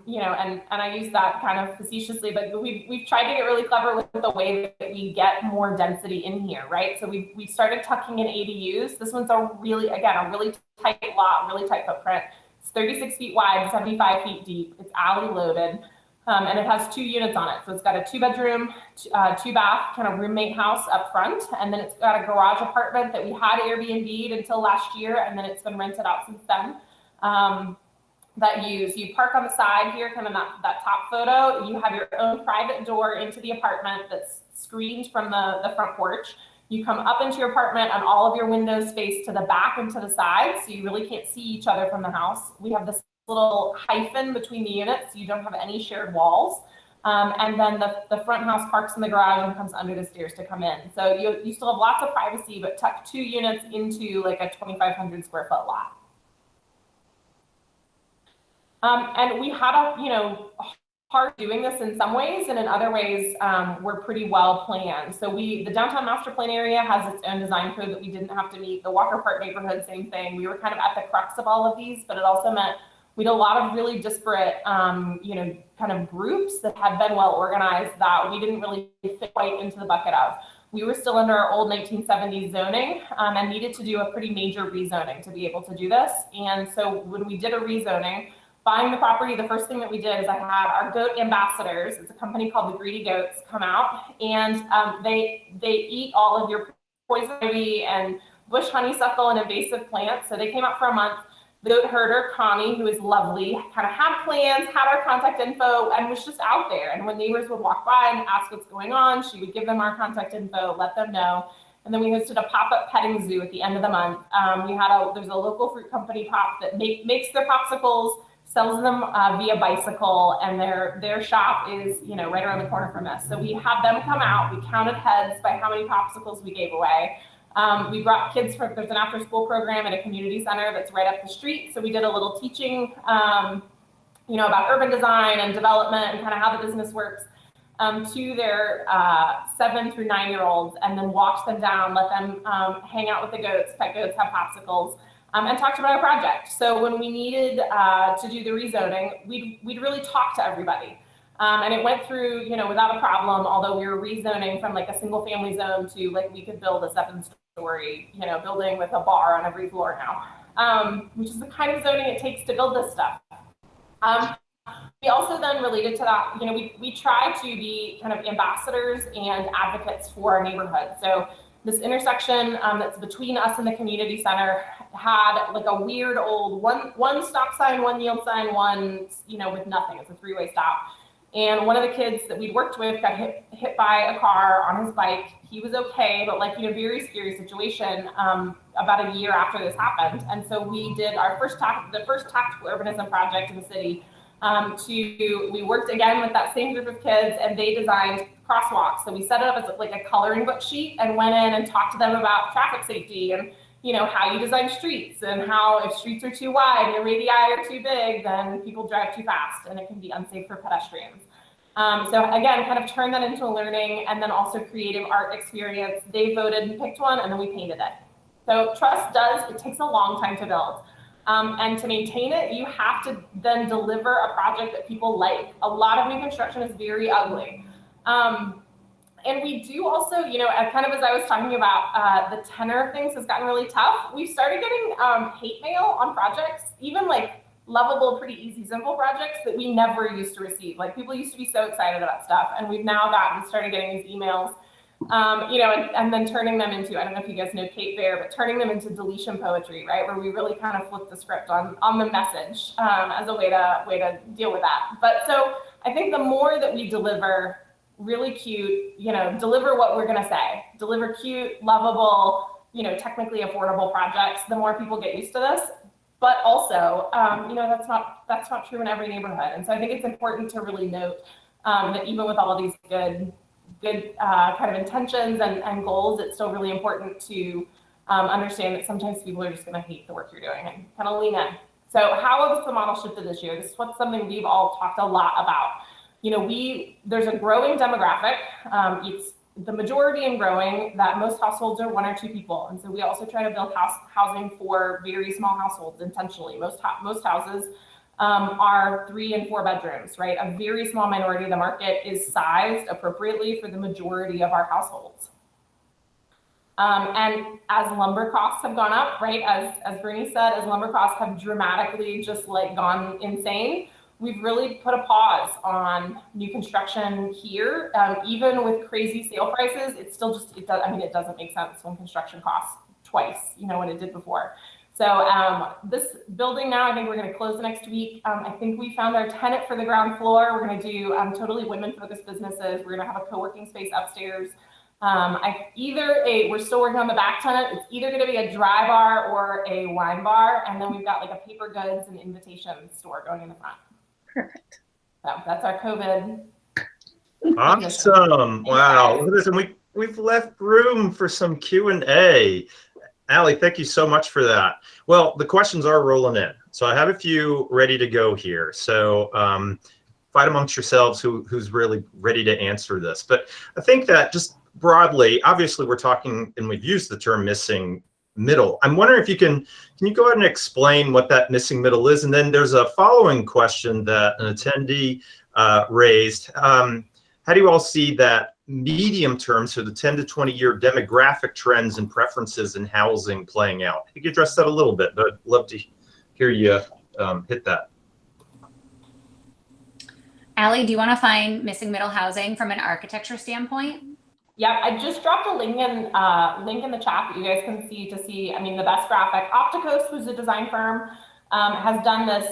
you know, and I use that kind of facetiously, but we've tried to get really clever with the way that we get more density in here, right? So we started tucking in ADUs. This one's a really tight lot, really tight footprint. It's 36 feet wide, 75 feet deep. It's alley loaded, and it has 2 units on it. So it's got a 2-bedroom, 2-bath kind of roommate house up front, and then it's got a garage apartment that we had Airbnb'd until last year, and then it's been rented out since then. That you park on the side here, kind of that top photo. You have your own private door into the apartment that's screened from the front porch. You come up into your apartment and all of your windows face to the back and to the side, so you really can't see each other from the house. We have this little hyphen between the units, so you don't have any shared walls. And then the front house parks in the garage and comes under the stairs to come in. So you still have lots of privacy, but tuck 2 units into like a 2,500 square foot lot. And we had hard doing this in some ways, and in other ways, we're pretty well planned. So the downtown master plan area has its own design code that we didn't have to meet. The Walker Park neighborhood, same thing. We were kind of at the crux of all of these, but it also meant we did a lot of really disparate, kind of groups that had been well organized that we didn't really fit quite into the bucket of. We were still under our old 1970s zoning and needed to do a pretty major rezoning to be able to do this. And so when we did a rezoning, buying the property, the first thing that we did is I had our goat ambassadors, it's a company called the Greedy Goats, come out, and they eat all of your poison ivy and bush honeysuckle and invasive plants. So they came out for a month. The goat herder, Connie, who is lovely, kind of had plans, had our contact info, and was just out there. And when neighbors would walk by and ask what's going on, she would give them our contact info, let them know. And then we hosted a pop-up petting zoo at the end of the month. There's a local fruit company pop that makes their popsicles, sells them via bicycle, and their shop is right around the corner from us. So we had them come out. We counted heads by how many popsicles we gave away. We brought kids there's an after-school program at a community center that's right up the street. So we did a little teaching, about urban design and development and kind of how the business works to their 7 through 9-year-olds, and then walked them down, let them hang out with the goats, pet goats, have popsicles. And talked about our project. So when we needed to do the rezoning, we'd really talk to everybody. And it went through, without a problem, although we were rezoning from like a single family zone to like we could build a 7-story, building with a bar on every floor now, which is the kind of zoning it takes to build this stuff. We also then related to that, we try to be kind of ambassadors and advocates for our neighborhood. So this intersection that's between us and the community center had like a weird old one stop sign, one yield sign, one, with nothing. It's a 3-way stop. And one of the kids that we'd worked with got hit by a car on his bike. He was okay, but very scary situation about a year after this happened. And so we did the first tactical urbanism project in the city. We worked again with that same group of kids, and they designed crosswalks. So we set it up as like a coloring book sheet and went in and talked to them about traffic safety and how you design streets, and how if streets are too wide and your radii are too big, then people drive too fast and it can be unsafe for pedestrians. So again, kind of turn that into a learning, and then also creative art experience. They voted and picked one, and then we painted it. So trust it takes a long time to build. And to maintain it, you have to then deliver a project that people like. A lot of new construction is very ugly. And we do also, kind of as I was talking about, the tenor of things has gotten really tough. We started getting hate mail on projects, even like lovable, pretty easy, simple projects that we never used to receive. Like people used to be so excited about stuff, and we've now started getting these emails, and then turning them into, I don't know if you guys know Kate Bear, but turning them into deletion poetry, right? Where we really kind of flip the script on the message as a way to deal with that. But so I think the more that we deliver really cute, deliver what we're gonna say, deliver cute, lovable, technically affordable projects, the more people get used to this. But also, that's not true in every neighborhood. And so I think it's important to really note that even with all of these good kind of intentions and goals, it's still really important to understand that sometimes people are just going to hate the work you're doing and kind of lean in. So how has the model shifted this year? This is something we've all talked a lot about. There's a growing demographic. It's the majority and growing that most households are 1 or 2 people. And so we also try to build housing for very small households intentionally. Most houses are 3 and 4 bedrooms, right? A very small minority of the market is sized appropriately for the majority of our households. And as lumber costs have gone up, right, as Bernice said, as lumber costs have dramatically just like gone insane, we've really put a pause on new construction here. Even with crazy sale prices, it doesn't make sense when construction costs twice, what it did before. So this building now, I think we're going to close next week. I think we found our tenant for the ground floor. We're going to do totally women-focused businesses. We're going to have a co-working space upstairs. We're still working on the back tenant. It's either going to be a dry bar or a wine bar. And then we've got like a paper goods and invitation store going in the front. Perfect. So that's our COVID. Awesome. Wow. Listen, we've left room for some Q&A. Alli, thank you so much for that. Well, the questions are rolling in. So I have a few ready to go here. So fight amongst yourselves who's really ready to answer this. But I think that just broadly, obviously we're talking, and we've used the term missing middle. I'm wondering if can you go ahead and explain what that missing middle is? And then there's a following question that an attendee raised. How do you all see that medium term, so the 10 to 20 year demographic trends and preferences in housing playing out? You could address that a little bit, but I'd love to hear you hit that. Alli, do you want to find missing middle housing from an architecture standpoint? Yeah, I just dropped a link in the chat that you guys can see the best graphic. Opticos, who's a design firm, has done this,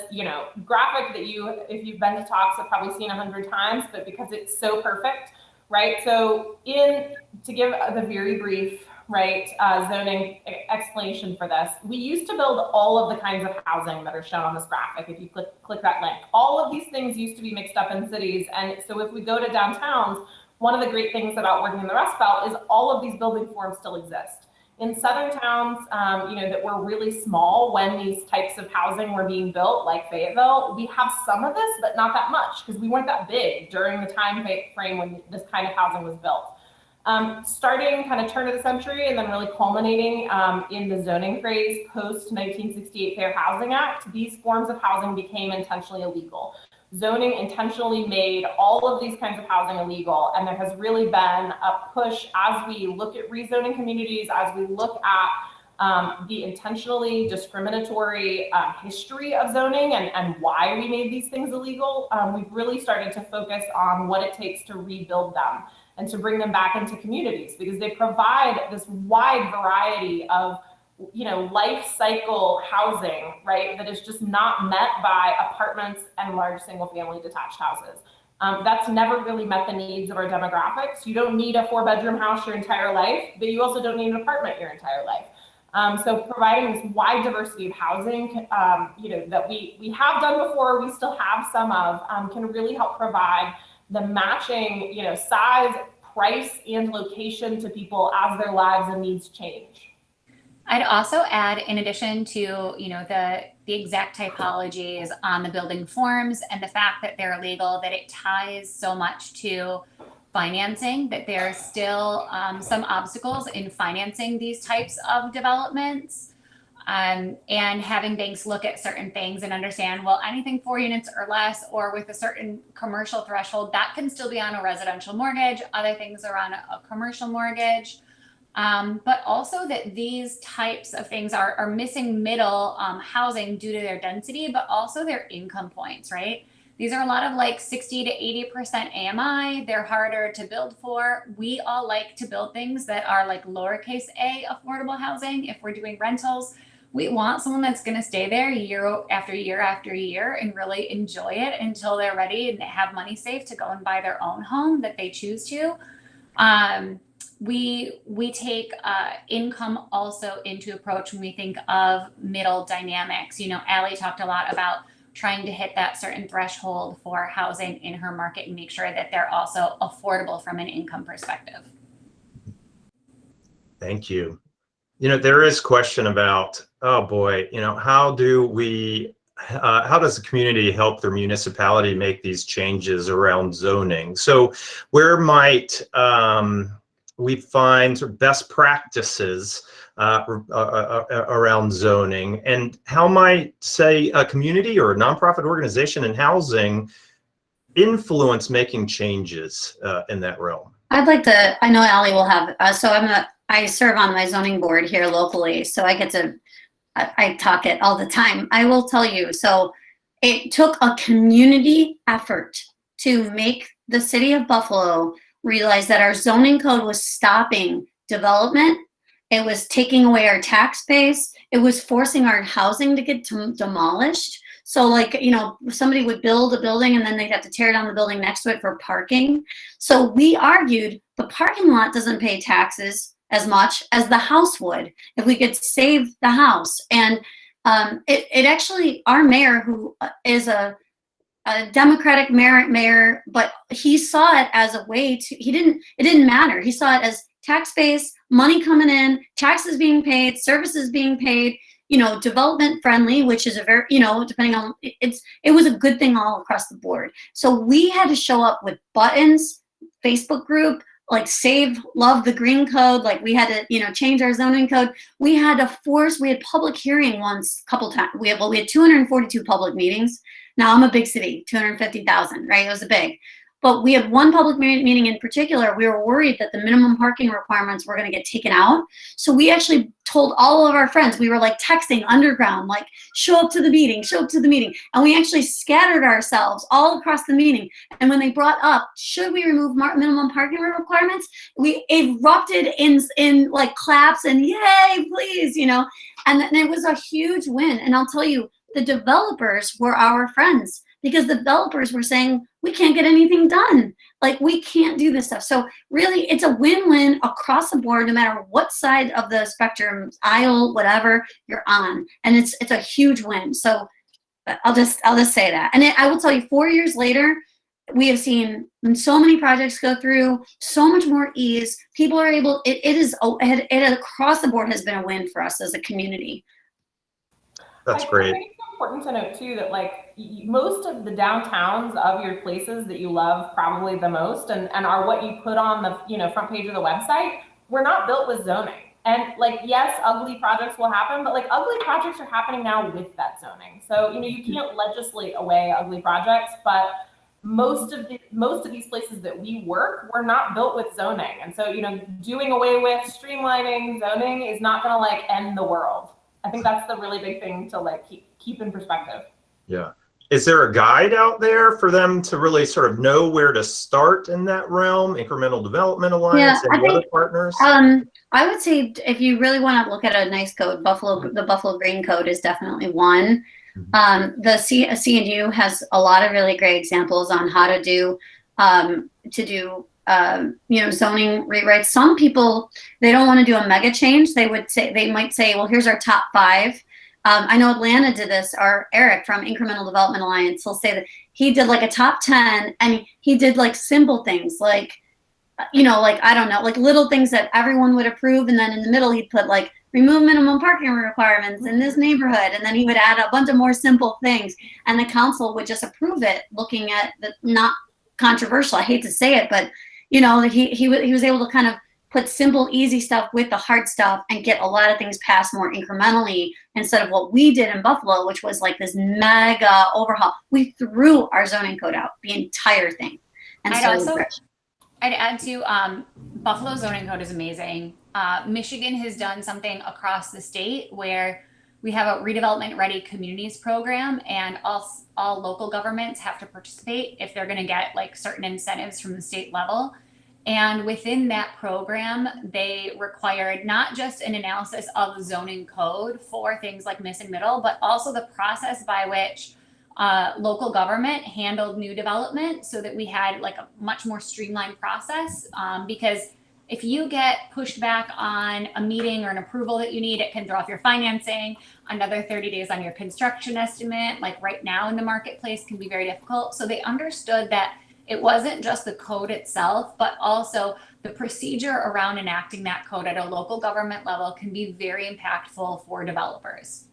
graphic that if you've been to talks, have probably seen 100 times, but because it's so perfect, right? So to give the very brief, right, zoning explanation for this, we used to build all of the kinds of housing that are shown on this graphic. If you click that link, all of these things used to be mixed up in cities. And so if we go to downtowns, one of the great things about working in the Rust Belt is all of these building forms still exist. In southern towns, that were really small when these types of housing were being built, like Fayetteville, we have some of this, but not that much because we weren't that big during the time frame when this kind of housing was built. Starting kind of turn of the century and then really culminating in the zoning craze post 1968 Fair Housing Act, these forms of housing became intentionally illegal. Zoning intentionally made all of these kinds of housing illegal, and there has really been a push as we look at rezoning communities, as we look at the intentionally discriminatory history of zoning and why we made these things illegal. We've really started to focus on what it takes to rebuild them and to bring them back into communities, because they provide this wide variety of life cycle housing, right, that is just not met by apartments and large single family detached houses. That's never really met the needs of our demographics. You don't need a 4-bedroom house your entire life, but you also don't need an apartment your entire life. So providing this wide diversity of housing, that we have done before, we still have some of, can really help provide the matching, size, price, and location to people as their lives and needs change. I'd also add, in addition to, the exact typologies on the building forms and the fact that they're illegal, that it ties so much to financing, that there are still some obstacles in financing these types of developments, and having banks look at certain things and understand, well, anything 4 units or less, or with a certain commercial threshold, that can still be on a residential mortgage. Other things are on a commercial mortgage. But also that these types of things are missing middle housing due to their density, but also their income points, right? These are a lot of like 60 to 80% AMI. They're harder to build for. We all like to build things that are like lowercase a affordable housing. If we're doing rentals, we want someone that's going to stay there year after year after year and really enjoy it until they're ready and have money saved to go and buy their own home that they choose to. We take income also into approach when we think of middle dynamics. Alli talked a lot about trying to hit that certain threshold for housing in her market and make sure that they're also affordable from an income perspective. Thank you. There is question about, oh boy, how does the community help their municipality make these changes around zoning? So where might we find sort of best practices around zoning, and how might, say, a community or a nonprofit organization in housing influence making changes in that realm? I'd like to, I know Alli will have, I serve on my zoning board here locally, so I talk it all the time. I will tell you, so it took a community effort to make the city of Buffalo realize that our zoning code was stopping development. It was taking away our tax base. It was forcing our housing to get demolished. So like, somebody would build a building and then they'd have to tear down the building next to it for parking. So we argued the parking lot doesn't pay taxes as much as the house would if we could save the house. And it actually, our mayor, who is a Democratic mayor, but he saw it as a way to, it didn't matter. He saw it as tax base, money coming in, taxes being paid, services being paid, development friendly, which is a very, depending on, it was a good thing all across the board. So we had to show up with buttons, Facebook group, like love the green code. Like we had to, change our zoning code. We had public hearing once, a couple times. We had 242 public meetings. Now I'm a big city, 250,000, right? It was a big. But we had one public meeting in particular. We were worried that the minimum parking requirements were going to get taken out. So we actually told all of our friends, we were like texting underground, like show up to the meeting. And we actually scattered ourselves all across the meeting. And when they brought up, should we remove minimum parking requirements? We erupted in like claps and yay, please, and then it was a huge win. And I'll tell you, the developers were our friends, because the developers were saying, we can't get anything done. Like, we can't do this stuff. So really, it's a win-win across the board, no matter what side of the spectrum, aisle, whatever you're on. And it's a huge win. So I'll just say that. And I will tell you, 4 years later, we have seen so many projects go through, so much more ease. People are able, it across the board has been a win for us as a community. That's great. Important to note too that like most of the downtowns of your places that you love probably the most and are what you put on the front page of the website were not built with zoning. And like, yes, ugly projects will happen, but like ugly projects are happening now with that zoning. So you can't legislate away ugly projects, but most of these places that we work were not built with zoning. And so doing away with streamlining zoning is not going to like end the world. I think that's the really big thing to like keep in perspective. Yeah. Is there a guide out there for them to really sort of know where to start in that realm? Incremental Development Alliance and other partners? I would say if you really want to look at a nice code, the Buffalo Green Code is definitely one. Mm-hmm. The CNU has a lot of really great examples on how to do zoning rewrites. Some people, they don't want to do a mega change. They might say, well, here's our top 5. I know Atlanta did this, or Eric from Incremental Development Alliance, he'll say that he did like a top 10 and he did like simple things like, I don't know, like little things that everyone would approve. And then in the middle, he'd put like remove minimum parking requirements in this neighborhood. And then he would add a bunch of more simple things. And the council would just approve it, looking at the not controversial. I hate to say it, but he was able to kind of put simple, easy stuff with the hard stuff and get a lot of things passed more incrementally instead of what we did in Buffalo, which was like this mega overhaul. We threw our zoning code out, the entire thing. And I'd add to Buffalo zoning code is amazing. Michigan has done something across the state where we have a redevelopment ready communities program, and all local governments have to participate if they're going to get like certain incentives from the state level. And within that program, they required not just an analysis of the zoning code for things like missing middle, but also the process by which local government handled new development, so that we had like a much more streamlined process, because If you get pushed back on a meeting or an approval that you need, it can throw off your financing. Another 30 days on your construction estimate, like right now in the marketplace, can be very difficult. So they understood that it wasn't just the code itself, but also the procedure around enacting that code at a local government level can be very impactful for developers.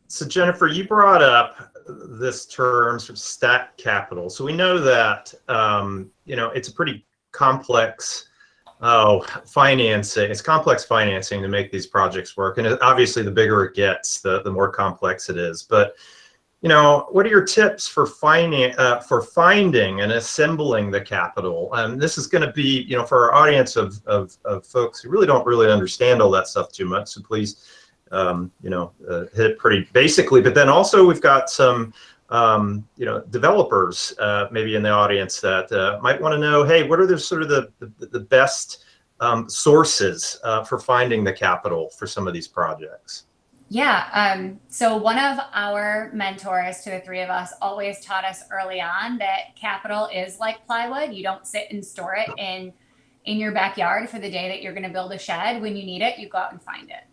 So Jenifer, you brought up this term, sort of stacked capital. So we know that it's a pretty complex financing. It's complex financing to make these projects work, and obviously the bigger it gets, the more complex it is. But what are your tips for finding and assembling the capital? This is going to be, for our audience of folks who really don't understand all that stuff too much. So please, hit it pretty basically. But then also we've got some, developers maybe in the audience that might want to know, hey, what are the best sources for finding the capital for some of these projects? Yeah. So one of our mentors to the three of us always taught us early on that capital is like plywood. You don't sit and store it in your backyard for the day that you're going to build a shed. When you need it, you go out and find it.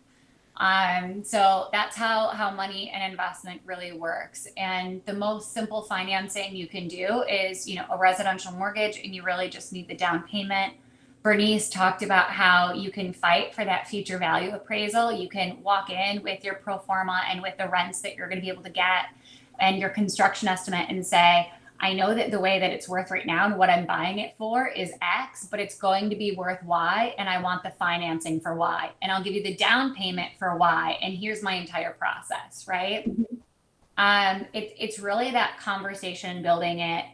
So that's how money and investment really works. And the most simple financing you can do is, a residential mortgage, and you really just need the down payment. Bernice talked about how you can fight for that future value appraisal. You can walk in with your pro forma and with the rents that you're going to be able to get and your construction estimate and say, I know that the way that it's worth right now and what I'm buying it for is X, but it's going to be worth Y, and I want the financing for Y, and I'll give you the down payment for Y, and here's my entire process, right? It's really that conversation building it.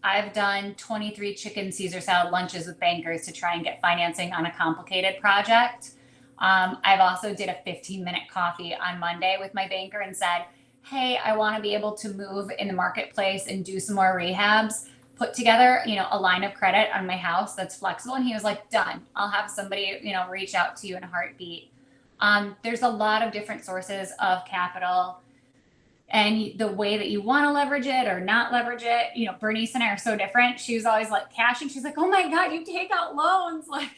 I've done 23 chicken Caesar salad lunches with bankers to try and get financing on a complicated project. I've also did a 15-minute coffee on Monday with my banker and said, hey, I want to be able to move in the marketplace and do some more rehabs, put together, a line of credit on my house that's flexible. And he was like, done. I'll have somebody, reach out to you in a heartbeat. There's a lot of different sources of capital. And the way that you want to leverage it or not leverage it, Bernice and I are so different. She was always like cash, and she's like, oh my God, you take out loans. Like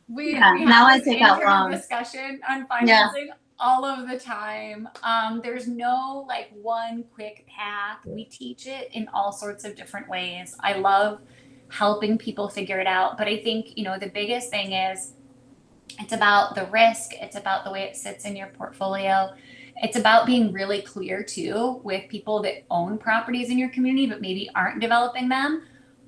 we now I take out loans. Discussion on financing all of the time. There's no like one quick path. We teach it in all sorts of different ways. I love helping people figure it out. But I think, the biggest thing is it's about the risk. It's about the way it sits in your portfolio. It's about being really clear too with people that own properties in your community, but maybe aren't developing them,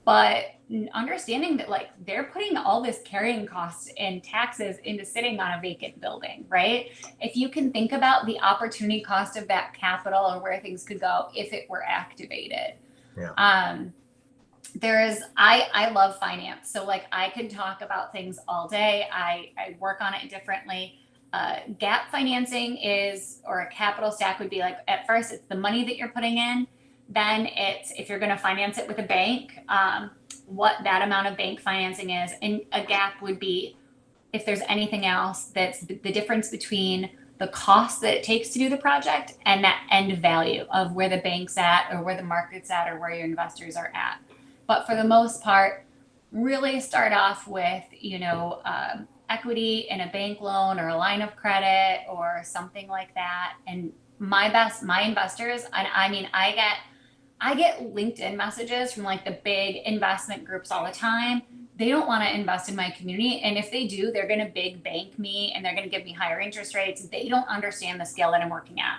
but understanding that like they're putting all this carrying costs and taxes into sitting on a vacant building, right? If you can think about the opportunity cost of that capital or where things could go if it were activated. Yeah. I love finance. So like I could talk about things all day. I work on it differently. Gap financing or a capital stack would be like, at first it's the money that you're putting in. Then it's, if you're going to finance it with a bank, what that amount of bank financing is. And a gap would be if there's anything else that's the difference between the cost that it takes to do the project and that end value of where the bank's at or where the market's at or where your investors are at. But for the most part, really start off with, equity in a bank loan or a line of credit or something like that. And my investors, and I get LinkedIn messages from like the big investment groups all the time. They don't want to invest in my community. And if they do, they're going to big bank me and they're going to give me higher interest rates. They don't understand the scale that I'm working at.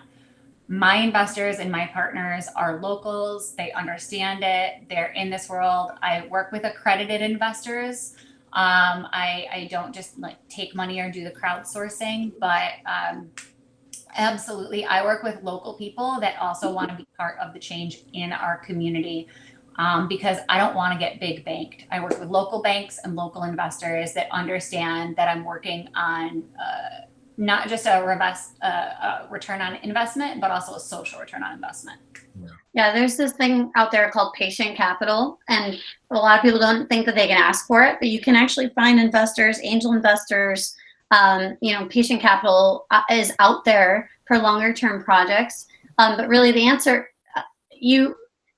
My investors and my partners are locals. They understand it. They're in this world. I work with accredited investors. I don't just like take money or do the crowdsourcing, but absolutely, I work with local people that also want to be part of the change in our community, because I don't want to get big banked. I work with local banks and local investors that understand that I'm working on not just a return on investment, but also a social return on investment. Yeah, there's this thing out there called patient capital, and a lot of people don't think that they can ask for it, but you can actually find investors, angel investors. Patient capital is out there for longer term projects. But really the answer, if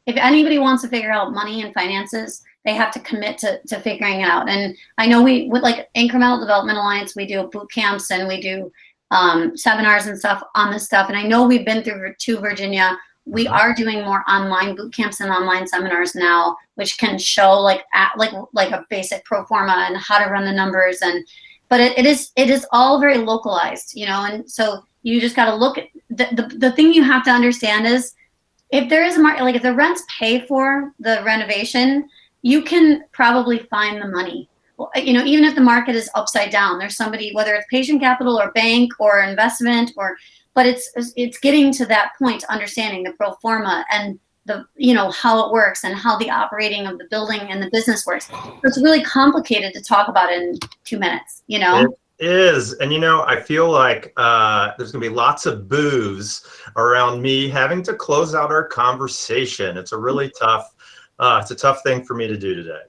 anybody wants to figure out money and finances, they have to commit to figuring it out. And I know we, with like Incremental Development Alliance, we do boot camps and we do seminars and stuff on this stuff. And I know we've been through to Virginia. We are doing more online boot camps and online seminars now, which can show like a basic pro forma and how to run the numbers. And but it is all very localized, you know. And so you just got to look at the thing you have to understand is if there is a market, like if the rents pay for the renovation, you can probably find the money. You know, even if the market is upside down, there's somebody, whether it's patient capital or bank or investment or. But it's getting to that point, understanding the pro forma and the, you know, how it works and how the operating of the building and the business works. So it's really complicated to talk about in 2 minutes, you know? It is. And, you know, I feel like there's going to be lots of boos around me having to close out our conversation. It's a really tough, it's a tough thing for me to do today.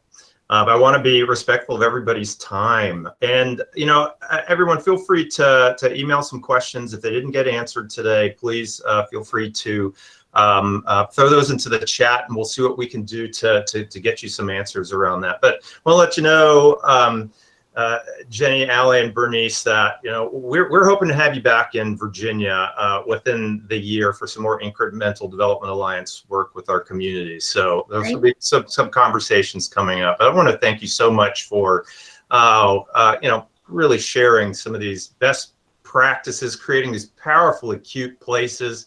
But I want to be respectful of everybody's time. And, you know, everyone feel free to email some questions. If they didn't get answered today, please feel free to throw those into the chat and we'll see what we can do to get you some answers around that. But I want to let you know, Jenny, Alli, and Bernice, that, you know, we're hoping to have you back in Virginia within the year for some more Incremental Development Alliance work with our community. So those will be some conversations coming up. I want to thank you so much for, you know, really sharing some of these best practices, creating these powerful, acute places.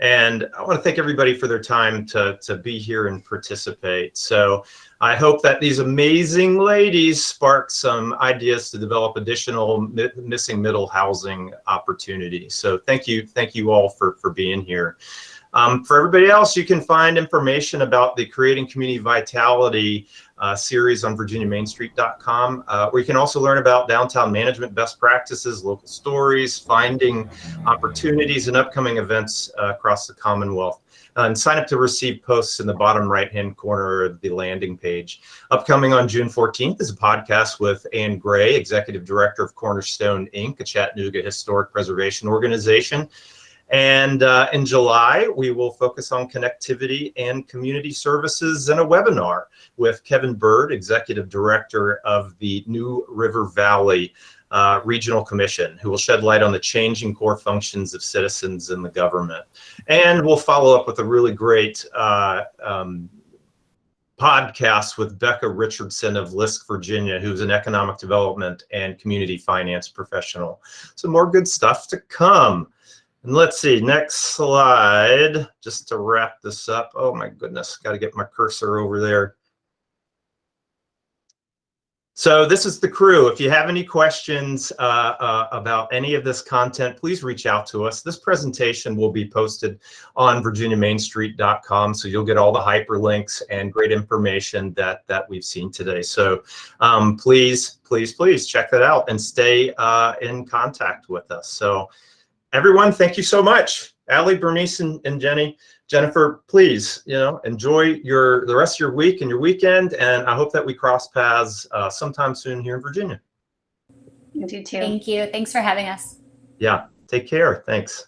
And I want to thank everybody for their time to be here and participate. So I hope that these amazing ladies spark some ideas to develop additional missing middle housing opportunities. So thank you all for being here. For everybody else, you can find information about the Creating Community Vitality series on virginiamainstreet.com, where you can also learn about downtown management best practices, local stories, finding opportunities and upcoming events across the Commonwealth. And sign up to receive posts in the bottom right-hand corner of the landing page. Upcoming on June 14th is a podcast with Ann Gray, Executive Director of Cornerstone, Inc., a Chattanooga historic preservation organization. And in July, we will focus on connectivity and community services in a webinar with Kevin Bird, Executive Director of the New River Valley Regional Commission, who will shed light on the changing core functions of citizens in the government. And we'll follow up with a really great podcast with Becca Richardson of Lisk, Virginia, who's an economic development and community finance professional. So more good stuff to come. And let's see, next slide, just to wrap this up. Oh my goodness, got to get my cursor over there. So this is the crew. If you have any questions about any of this content, please reach out to us. This presentation will be posted on virginiamainstreet.com, so you'll get all the hyperlinks and great information that we've seen today. So please check that out and stay in contact with us. So everyone, thank you so much. Alli, Bernice, and Jenny. Jenifer, please, you know, enjoy the rest of your week and your weekend, and I hope that we cross paths sometime soon here in Virginia. You do too. Thank you. Thanks for having us. Yeah, take care. Thanks.